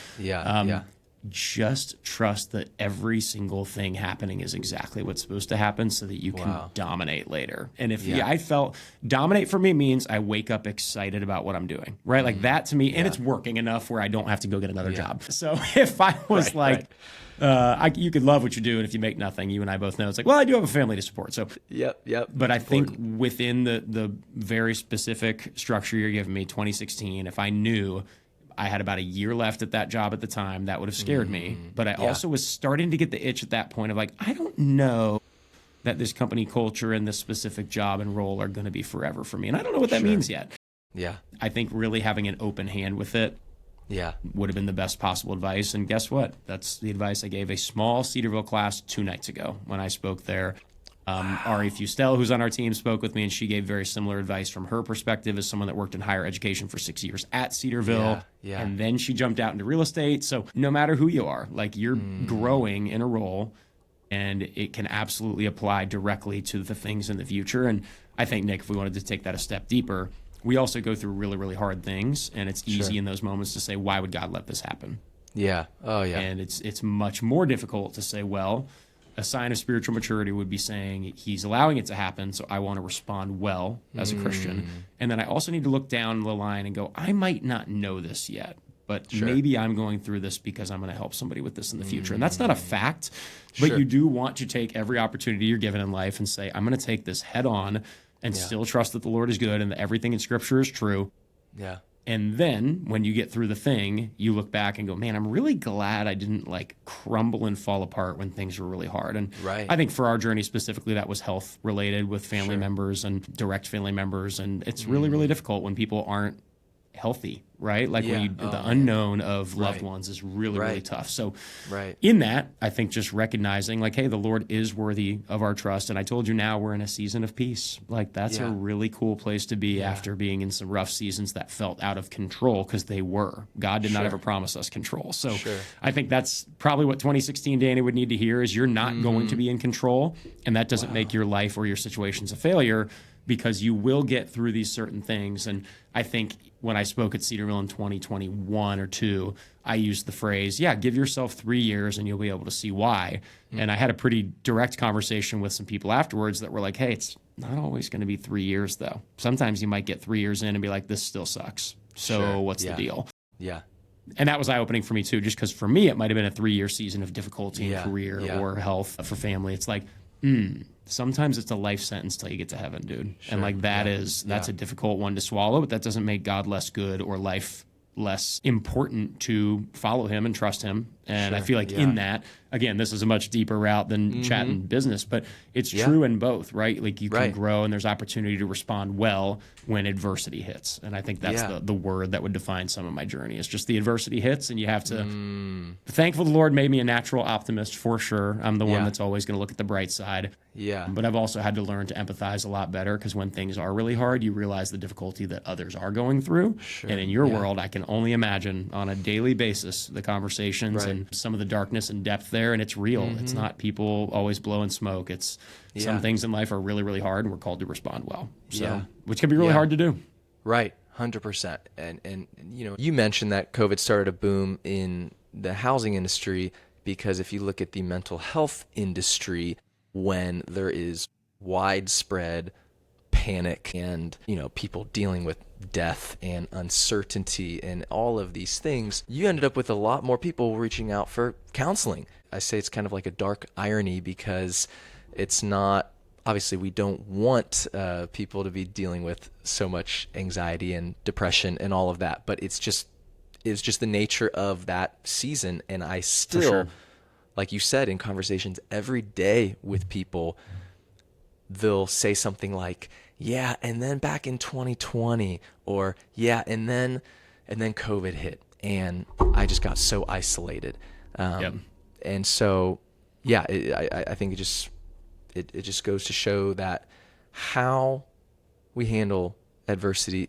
Speaker 1: Just trust that every single thing happening is exactly what's supposed to happen so that you can dominate later. And if I felt dominate for me means I wake up excited about what I'm doing, right? Like that to me, and it's working enough where I don't have to go get another job. So if I was you could love what you do, and if you make nothing, you and I both know it's like, well, I do have a family to support. So But I think within the very specific structure you're giving me, 2016, if I knew I had about a year left at that job at the time, that would have scared me. But I also was starting to get the itch at that point of like, I don't know that this company culture and this specific job and role are going to be forever for me. And I don't know what that means yet. I think really having an open hand with it would have been the best possible advice. And guess what? That's the advice I gave a small Cedarville class 2 nights ago when I spoke there. Ari Fustel, who's on our team, spoke with me, and she gave very similar advice from her perspective as someone that worked in higher education for 6 years at Cedarville. And then she jumped out into real estate. So no matter who you are, like you're growing in a role, and it can absolutely apply directly to the things in the future. And I think, Nick, if we wanted to take that a step deeper, we also go through really, really hard things, and it's easy in those moments to say, why would God let this happen? And it's much more difficult to say, well, a sign of spiritual maturity would be saying he's allowing it to happen, so I want to respond well as a Christian. And then I also need to look down the line and go, I might not know this yet, but maybe I'm going through this because I'm going to help somebody with this in the future. And that's not a fact, but you do want to take every opportunity you're given in life and say, I'm going to take this head on and still trust that the Lord is good and that everything in Scripture is true. And then when you get through the thing, you look back and go, man, I'm really glad I didn't like crumble and fall apart when things were really hard. And I think for our journey specifically, that was health related with family members and direct family members. And it's really, really difficult when people aren't healthy, right? Like when you, the unknown of loved ones is really, really tough. So in that, I think just recognizing like, hey, the Lord is worthy of our trust. And I told you now we're in a season of peace. Like that's a really cool place to be after being in some rough seasons that felt out of control, because they were. God did not ever promise us control. So I think that's probably what 2016 Danny would need to hear is you're not going to be in control. And that doesn't make your life or your situations a failure, because you will get through these certain things. And I think when I spoke at Cedarville in 2021 or 2, I used the phrase, give yourself 3 years and you'll be able to see why. And I had a pretty direct conversation with some people afterwards that were like, hey, it's not always going to be 3 years though. Sometimes you might get 3 years in and be like, this still sucks. So what's the deal? And that was eye-opening for me too, just because for me, it might have been a 3-year season of difficulty in career or health for family. It's like, sometimes it's a life sentence till you get to heaven, dude. And like that's a difficult one to swallow, but that doesn't make God less good or life less important to follow him and trust him. And I feel like in that, again, this is a much deeper route than chatting business, but it's true in both, right? Like you can grow and there's opportunity to respond well when adversity hits. And I think that's the word that would define some of my journey. It's just the adversity hits and you have to, thankful the Lord made me a natural optimist for sure. I'm the one that's always going to look at the bright side. But I've also had to learn to empathize a lot better, because when things are really hard, you realize the difficulty that others are going through. And in your world, I can only imagine on a daily basis the conversations and some of the darkness and depth there. And it's real. It's not people always blowing smoke. It's some things in life are really, really hard, and we're called to respond well. So, which can be really hard to do.
Speaker 2: 100%. And you mentioned that COVID started a boom in the housing industry, because if you look at the mental health industry, when there is widespread panic and, people dealing with death and uncertainty and all of these things, you ended up with a lot more people reaching out for counseling. I say it's kind of like a dark irony, because it's not, obviously we don't want people to be dealing with so much anxiety and depression and all of that, but it's just the nature of that season. And I still, like you said, in conversations every day with people, they'll say something like, and then back in 2020, or and then COVID hit and I just got so isolated. And so, yeah, I think it just goes to show that how we handle adversity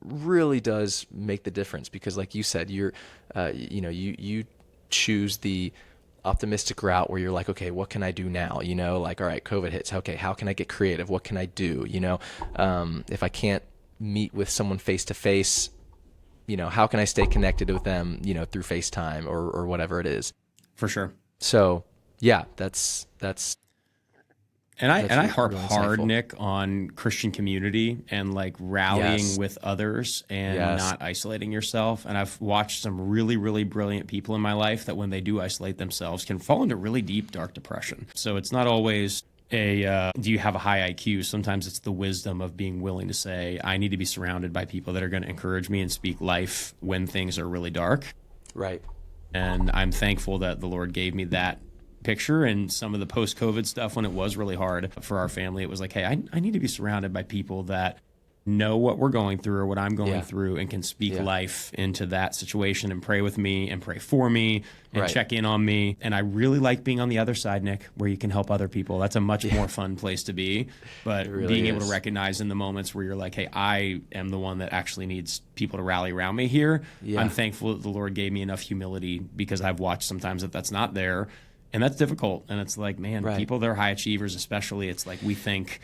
Speaker 2: really does make the difference, because like you said, you choose the optimistic route where you're like, okay, what can I do now? Like, all right, COVID hits. Okay, how can I get creative? What can I do? If I can't meet with someone face to face, how can I stay connected with them, through FaceTime or whatever it is.
Speaker 1: For sure.
Speaker 2: So yeah, that's
Speaker 1: And I harp
Speaker 2: really
Speaker 1: hard,
Speaker 2: insightful.
Speaker 1: Nick, on Christian community and like rallying
Speaker 2: Yes.
Speaker 1: with others and
Speaker 2: Yes.
Speaker 1: not isolating yourself. And I've watched some really, really brilliant people in my life that when they do isolate themselves can fall into really deep, dark depression. So it's not always do you have a high IQ? Sometimes it's the wisdom of being willing to say, I need to be surrounded by people that are going to encourage me and speak life when things are really dark.
Speaker 2: Right.
Speaker 1: And I'm thankful that the Lord gave me that picture. And some of the post-COVID stuff, when it was really hard for our family, it was like, hey, I need to be surrounded by people that know what we're going through or what I'm going through and can speak life into that situation and pray with me and pray for me and check in on me. And I really like being on the other side, Nick, where you can help other people. That's a much more fun place to be. But
Speaker 2: really
Speaker 1: being able
Speaker 2: is.
Speaker 1: to recognize in the moments where you're like, hey, I am the one that actually needs people to rally around me here.
Speaker 2: Yeah.
Speaker 1: I'm thankful that the Lord gave me enough humility, because I've watched sometimes that that's not there. And that's difficult. And it's like, man, people that are high achievers, especially, it's like we think,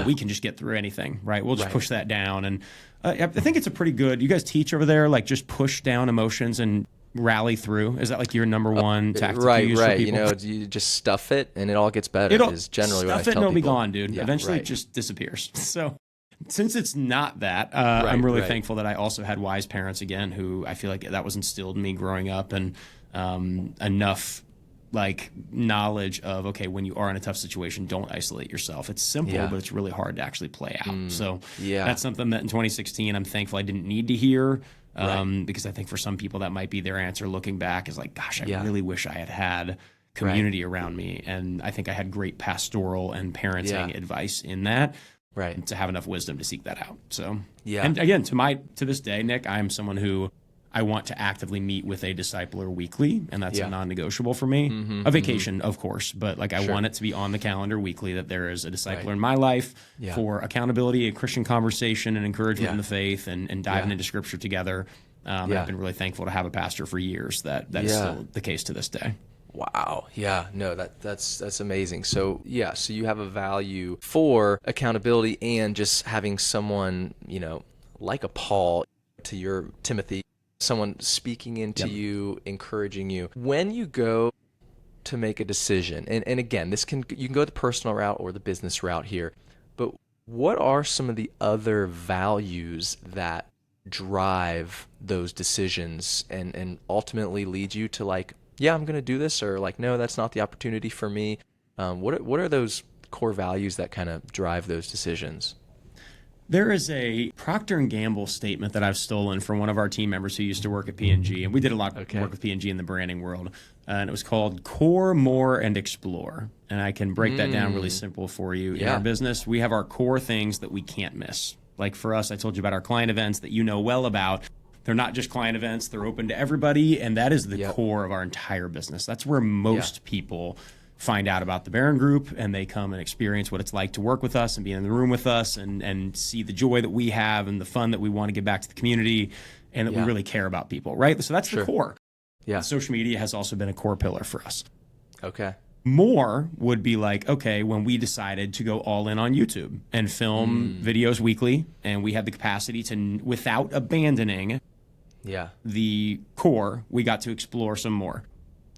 Speaker 1: we can just get through anything, right? We'll just push that down. And I think it's a pretty good, you guys teach over there, like just push down emotions and rally through. Is that like your number one tactic you use for people?
Speaker 2: You just stuff it and it all gets better is generally what I tell people.
Speaker 1: Stuff it and it'll be gone, dude.
Speaker 2: Yeah,
Speaker 1: Eventually it just disappears. So since it's not that, I'm really thankful that I also had wise parents again, who I feel like that was instilled in me growing up, and enough like knowledge of, okay, when you are in a tough situation, don't isolate yourself. It's simple, but it's really hard to actually play out. So that's something that in 2016, I'm thankful I didn't need to hear, because I think for some people that might be their answer looking back is like, gosh, I really wish I had community around me. And I think I had great pastoral and parenting advice in that. Right. To have enough wisdom to seek that out. So, and again, to this day, Nick, I'm someone who I want to actively meet with a discipler weekly, and that's a non-negotiable for me. A vacation, of course, but like I want it to be on the calendar weekly that there is a discipler in my life for accountability, a Christian conversation, and encouragement in the faith, and diving into Scripture together. I've been really thankful to have a pastor for years that is still the case to this day.
Speaker 2: Wow. Yeah. No, that's amazing. So so you have a value for accountability and just having someone, like a Paul to your Timothy, someone speaking into you, encouraging you. When you go to make a decision, and again, you can go the personal route or the business route here, but what are some of the other values that drive those decisions and ultimately lead you to like, yeah, I'm going to do this, or like, no, that's not the opportunity for me? What are those core values that kind of drive those decisions?
Speaker 1: There is a Procter & Gamble statement that I've stolen from one of our team members who used to work at P&G, and we did a lot of work with P&G in the branding world, and it was called Core, More, and Explore. And I can break that down really simple for you. In our business, we have our core things that we can't miss. Like for us, I told you about our client events that you know well about. They're not just client events, they're open to everybody, and that is the core of our entire business. That's where most people find out about the Barron Group, and they come and experience what it's like to work with us and be in the room with us and see the joy that we have and the fun that we want to give back to the community, and that we really care about people, right? So that's the core. Yeah. Social media has also been a core pillar for us.
Speaker 2: Okay.
Speaker 1: More would be like, okay, when we decided to go all in on YouTube and film videos weekly, and we had the capacity to, without abandoning the core, we got to explore some more.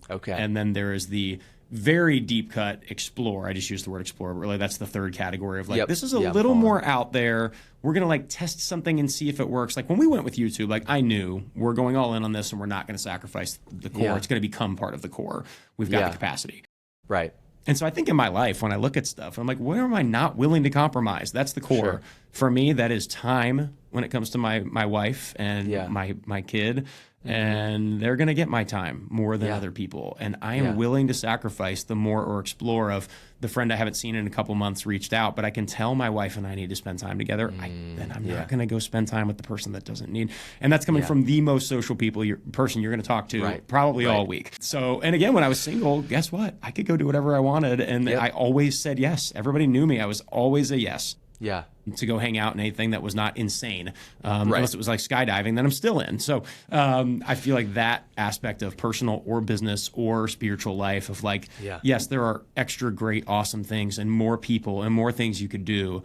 Speaker 1: Okay. And then there is the very deep cut explore. I just used the word explore, but really that's the third category of like, this is a little more out there. We're going to like test something and see if it works. Like when we went with YouTube, like I knew we're going all in on this and we're not going to sacrifice the core. It's going to become part of the core. We've got the capacity. Right. And so I think in my life, when I look at stuff, I'm like, where am I not willing to compromise? That's the core. For me, that is time when it comes to my wife and my kid. and they're going to get my time more than other people. And I am willing to sacrifice the more or explore of the friend I haven't seen in a couple months reached out, but I can tell my wife and I need to spend time together. Then I'm not going to go spend time with the person that doesn't need. And that's coming from the most social person you're going to talk to probably all week. So, and again, when I was single, guess what? I could go do whatever I wanted. And I always said yes. Everybody knew me. I was always a yes.
Speaker 2: Yeah.
Speaker 1: To go hang out in anything that was not insane. Unless it was like skydiving, then I'm still in. So I feel like that aspect of personal or business or spiritual life of like, yes, there are extra great, awesome things and more people and more things you could do.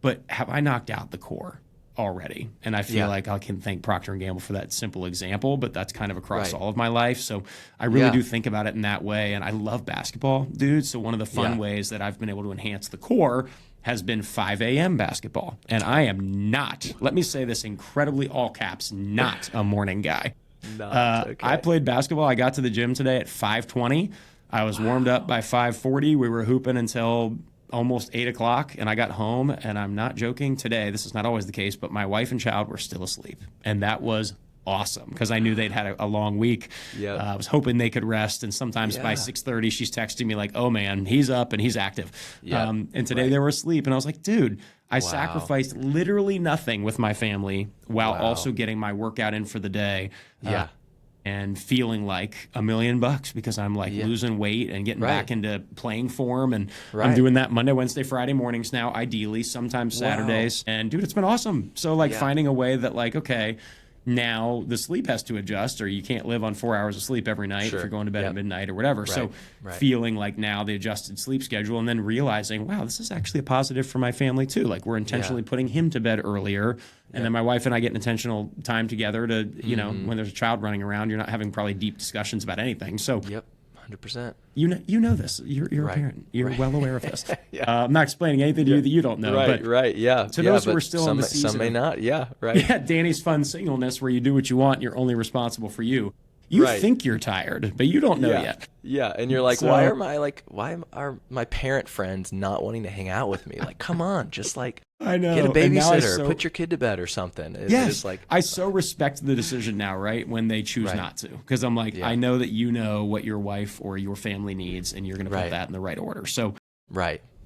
Speaker 1: But have I knocked out the core already? And I feel like I can thank Procter & Gamble for that simple example, but that's kind of across all of my life. So I really do think about it in that way. And I love basketball, dude. So one of the fun ways that I've been able to enhance the core has been 5 a.m. basketball. And I am not, let me say this incredibly all caps, not a morning guy. I played basketball. I got to the gym today at 5:20. I was warmed up by 5:40. We were hooping until almost 8 o'clock, and I got home, and I'm not joking today. This is not always the case, but my wife and child were still asleep. And that was awesome because I knew they'd had a long week. I was hoping they could rest, and sometimes by 6:30 she's texting me like, oh man, he's up and he's active. And today they were asleep, and I was like, dude, I sacrificed literally nothing with my family while also getting my workout in for the day. And feeling like $1 million because I'm like losing weight and getting back into playing form. And I'm doing that Monday, Wednesday, Friday mornings now, ideally, sometimes Saturdays. And dude, it's been awesome. So like finding a way that like, okay, now the sleep has to adjust, or you can't live on 4 hours of sleep every night if you're going to bed at midnight or whatever. So feeling like now the adjusted sleep schedule, and then realizing, wow, this is actually a positive for my family too. Like we're intentionally putting him to bed earlier, and then my wife and I get an intentional time together to, you know, when there's a child running around, you're not having probably deep discussions about anything. So
Speaker 2: 100%.
Speaker 1: You know this. You're a parent. You're well aware of this. I'm not explaining anything to you that you don't know. To those who are still in the season,
Speaker 2: some may not.
Speaker 1: Danny's fun singleness, where you do what you want, and you're only responsible for you. You think you're tired, but you don't know yet.
Speaker 2: And you're like, why are my parent friends not wanting to hang out with me? Like, come on, just like
Speaker 1: I know.
Speaker 2: Get a babysitter, put your kid to bed or something.
Speaker 1: It's like I so respect the decision now, right? When they choose not to. Because I'm like, I know that you know what your wife or your family needs, and you're going to put that in the right order. So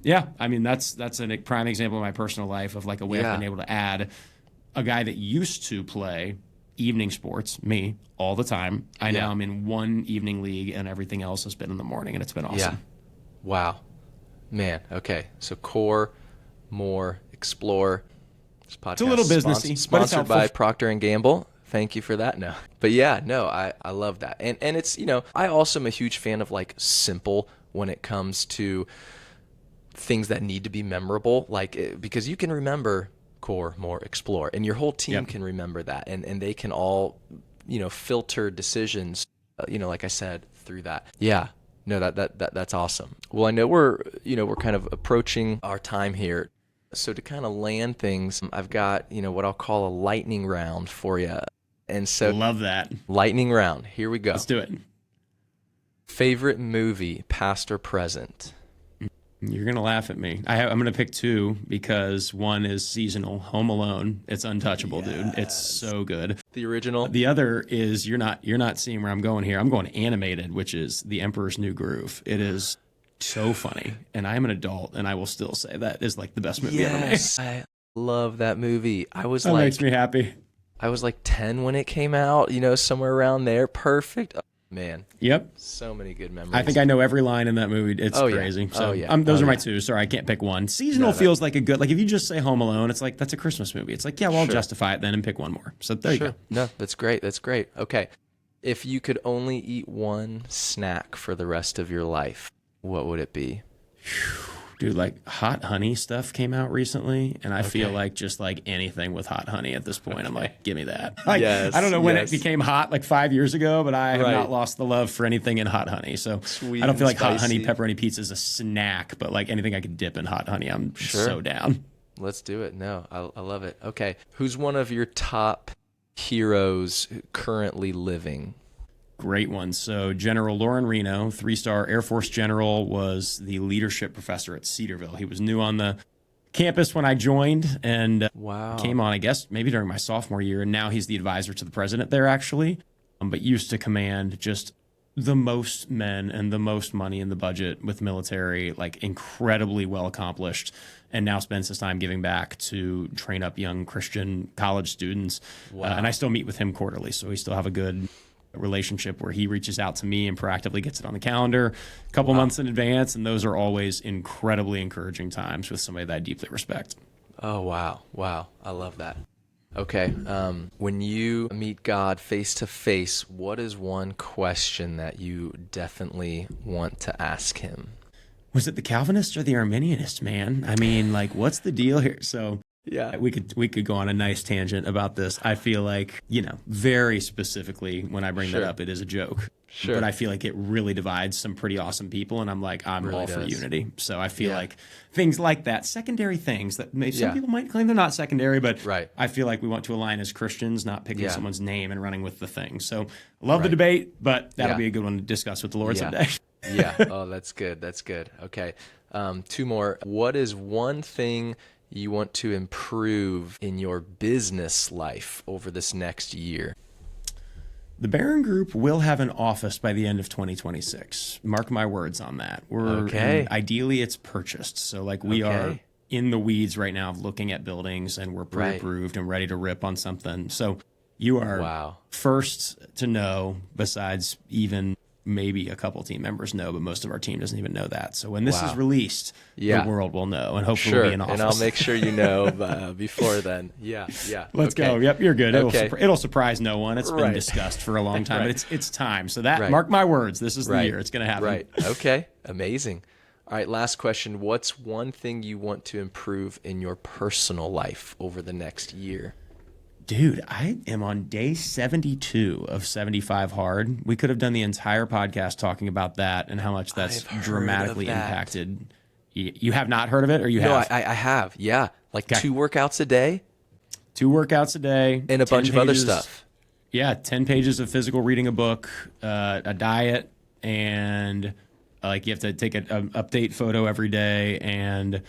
Speaker 1: yeah, I mean, that's a prime example of my personal life of like a way I've been able to add a guy that used to play evening sports, me, all the time. I now am in one evening league, and everything else has been in the morning, and it's been awesome.
Speaker 2: Wow. Man, okay. So core, more, explore. This podcast
Speaker 1: it's a little businessy,
Speaker 2: sponsored by Procter & Gamble. Thank you for that. No. But I love that. And it's, I also am a huge fan of like simple when it comes to things that need to be memorable, like because you can remember core, more, explore, and your whole team can remember that, and they can all filter decisions like I said through that. That's awesome. Well, I know we're kind of approaching our time here, so to kind of land things, I've got what I'll call a lightning round for you. And so
Speaker 1: love that
Speaker 2: lightning round, here we go.
Speaker 1: Let's do it.
Speaker 2: Favorite movie, past or present?
Speaker 1: You're going to laugh at me. I'm going to pick two because one is seasonal. Home Alone. It's untouchable, dude. It's so good.
Speaker 2: The original?
Speaker 1: The other is, you're not seeing where I'm going here. I'm going animated, which is The Emperor's New Groove. It is so funny. And I'm an adult, and I will still say that is like the best movie ever made.
Speaker 2: I love that movie.
Speaker 1: That makes me happy.
Speaker 2: I was like 10 when it came out, somewhere around there. Perfect. Man.
Speaker 1: Yep.
Speaker 2: So many good memories.
Speaker 1: I think I know every line in that movie. It's crazy. So those are my two. Sorry, I can't pick one. Seasonal feels like a good, like if you just say Home Alone, it's like, that's a Christmas movie. It's like, I'll justify it then and pick one more. So there you go.
Speaker 2: No, that's great. That's great. Okay. If you could only eat one snack for the rest of your life, what would it be?
Speaker 1: Dude, like hot honey stuff came out recently, and I feel like just like anything with hot honey at this point, I'm like, give me that. Like, I don't know when it became hot, like 5 years ago, but I have not lost the love for anything in hot honey. So I don't feel like hot honey pepperoni pizza is a snack, but like anything I could dip in hot honey, I'm so down.
Speaker 2: Let's do it. No, I love it. Okay. Who's one of your top heroes currently living?
Speaker 1: Great one. So General Lauren Reno, 3-star Air Force general, was the leadership professor at Cedarville. He was new on the campus when I joined, and came on, I guess, maybe during my sophomore year, and now he's the advisor to the president there, actually. but used to command just the most men and the most money in the budget with military, like incredibly well accomplished, and now spends his time giving back to train up young Christian college students.
Speaker 2: Wow.
Speaker 1: And I still meet with him quarterly, so we still have a good relationship where he reaches out to me and proactively gets it on the calendar a couple months in advance, and those are always incredibly encouraging times with somebody that I deeply respect.
Speaker 2: Oh, wow. I love that. Okay. When you meet God face to face, what is one question that you definitely want to ask him?
Speaker 1: Was it the Calvinist or the Arminianist, man? I mean, like, what's the deal here? So
Speaker 2: Yeah.
Speaker 1: we could go on a nice tangent about this. I feel like, very specifically when I bring that up, it is a joke.
Speaker 2: Sure.
Speaker 1: But I feel like it really divides some pretty awesome people, and I'm like, I'm
Speaker 2: Really
Speaker 1: all for
Speaker 2: does.
Speaker 1: unity. So I feel like things like that, secondary things that some
Speaker 2: Yeah.
Speaker 1: people might claim they're not secondary, but
Speaker 2: Right.
Speaker 1: I feel like we want to align as Christians, not picking
Speaker 2: Yeah.
Speaker 1: someone's name and running with the thing. So I love the debate, but that'll be a good one to discuss with the Lord someday.
Speaker 2: Yeah. Oh, that's good. That's good. Okay. Two more. What is one thing you want to improve in your business life over this next year?
Speaker 1: The Barron Group will have an office by the end of 2026. Mark my words on that.
Speaker 2: Okay.
Speaker 1: Ideally, it's purchased. So, like, we are in the weeds right now of looking at buildings, and we're pre-approved and ready to rip on something. So, you are first to know, besides even maybe a couple team members know, but most of our team doesn't even know that. So when this is released, the world will know, and hopefully we'll be in office.
Speaker 2: And I'll make sure you know before then. Yeah.
Speaker 1: Let's go. Yep, you're good. It'll surprise no one. It's been discussed for a long time, but it's time. So that mark my words, this is the year. It's going to happen.
Speaker 2: Right. Okay. Amazing. All right. Last question. What's one thing you want to improve in your personal life over the next year?
Speaker 1: Dude, I am on day 72 of 75 Hard. We could have done the entire podcast talking about that and how much that's dramatically impacted. You have not heard of it, or you have?
Speaker 2: No, I have. Yeah. Like 2 workouts a day.
Speaker 1: 2 workouts a day.
Speaker 2: And a bunch of other stuff.
Speaker 1: Yeah, 10 pages of physical reading a book, a diet, and like you have to take an update photo every day, and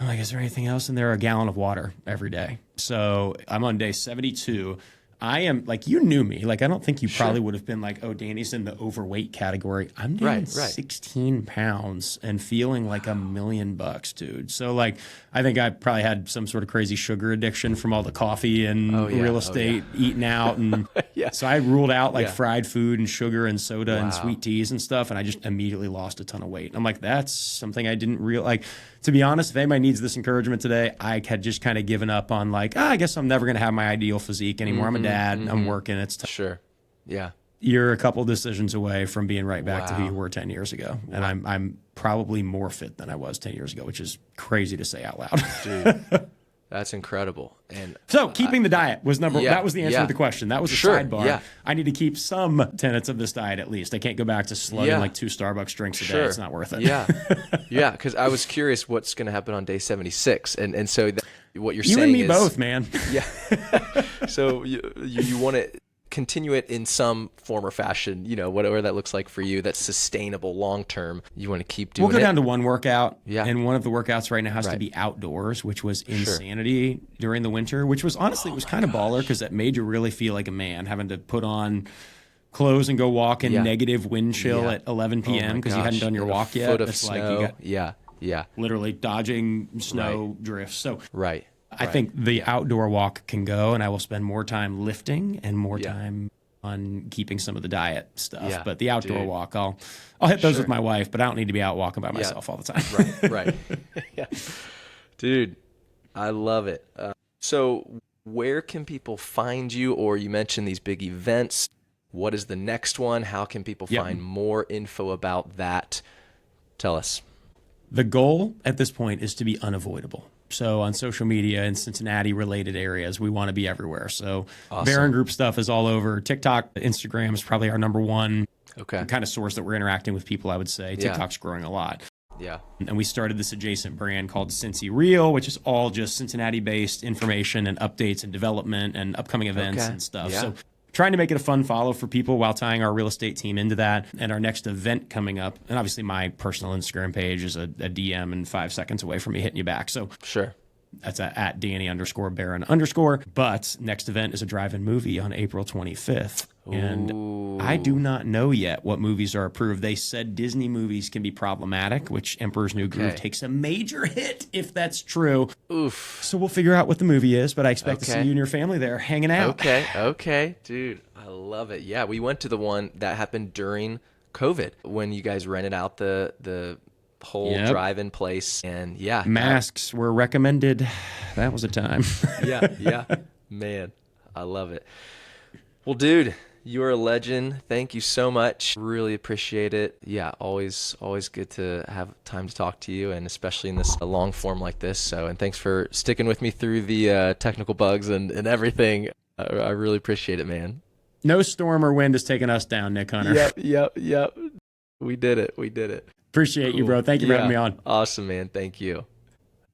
Speaker 1: is there anything else in there? A gallon of water every day. So I'm on day 72. I am, like, you knew me. Like, I don't think you probably would have been like, oh, Danny's in the overweight category. I'm doing 16 pounds and feeling like $1 million, dude. So, like, I think I probably had some sort of crazy sugar addiction from all the coffee and real estate, eating out. And so I ruled out like fried food and sugar and soda and sweet teas and stuff. And I just immediately lost a ton of weight. I'm like, that's something I didn't like, to be honest, if anybody needs this encouragement today, I had just kind of given up on like, I guess I'm never going to have my ideal physique anymore. I'm a dad. I'm working. It's
Speaker 2: Sure. Yeah.
Speaker 1: You're a couple decisions away from being right back to who you were 10 years ago. And I'm probably more fit than I was 10 years ago, which is crazy to say out loud.
Speaker 2: Dude, that's incredible. And
Speaker 1: so keeping the diet was that was the answer to the question. That was a sidebar.
Speaker 2: Yeah.
Speaker 1: I need to keep some tenets of this diet at least. I can't go back to slugging like 2 Starbucks drinks a day. It's not worth it.
Speaker 2: Yeah, because I was curious what's going to happen on day 76. And so what you're saying is...
Speaker 1: You and me both, man.
Speaker 2: Yeah. So you want to continue it in some form or fashion, whatever that looks like for you, that's sustainable long term. You want to keep doing it.
Speaker 1: We'll go down to one workout.
Speaker 2: Yeah.
Speaker 1: And one of the workouts right now has to be outdoors, which was insanity during the winter, which was honestly, it was kind of baller because that made you really feel like a man, having to put on clothes and go walk in negative wind chill at 11 p.m. because you hadn't done your walk yet.
Speaker 2: Foot of
Speaker 1: it's
Speaker 2: snow.
Speaker 1: Like you got literally dodging snow drifts. So I think the outdoor walk can go, and I will spend more time lifting and more time on keeping some of the diet stuff.
Speaker 2: Yeah,
Speaker 1: but the outdoor walk, I'll hit those with my wife, but I don't need to be out walking by myself all the time.
Speaker 2: Right. Yeah. Dude, I love it. So where can people find you? Or you mentioned these big events. What is the next one? How can people find more info about that? Tell us.
Speaker 1: The goal at this point is to be unavoidable. So on social media and Cincinnati related areas, we want to be everywhere. So Barron Group stuff is all over. TikTok, Instagram is probably our number one kind of source that we're interacting with people, I would say. TikTok's growing a lot.
Speaker 2: Yeah.
Speaker 1: And we started this adjacent brand called Cincy Real, which is all just Cincinnati-based information and updates and development and upcoming events and stuff.
Speaker 2: Yeah.
Speaker 1: So trying to make it a fun follow for people while tying our real estate team into that. And our next event coming up, and obviously my personal Instagram page is a DM and 5 seconds away from me hitting you back. So that's at Danny_Barron_. But next event is a drive-in movie on April 25th. And I do not know yet what movies are approved. They said Disney movies can be problematic, which Emperor's New Groove takes a major hit if that's true.
Speaker 2: Oof.
Speaker 1: So we'll figure out what the movie is, but I expect to see you and your family there hanging out.
Speaker 2: Okay. Dude, I love it. Yeah, we went to the one that happened during COVID when you guys rented out the whole drive-in place. And
Speaker 1: masks were recommended. That was a time.
Speaker 2: Yeah. Man, I love it. Well, dude, you're a legend. Thank you so much. Really appreciate it. Yeah, always good to have time to talk to you, and especially in this long form like this. So, and thanks for sticking with me through the technical bugs and everything. I really appreciate it, man.
Speaker 1: No storm or wind has taken us down, Nick Hunter.
Speaker 2: Yep. We did it.
Speaker 1: Appreciate you, bro. Thank you for having me on.
Speaker 2: Awesome, man. Thank you.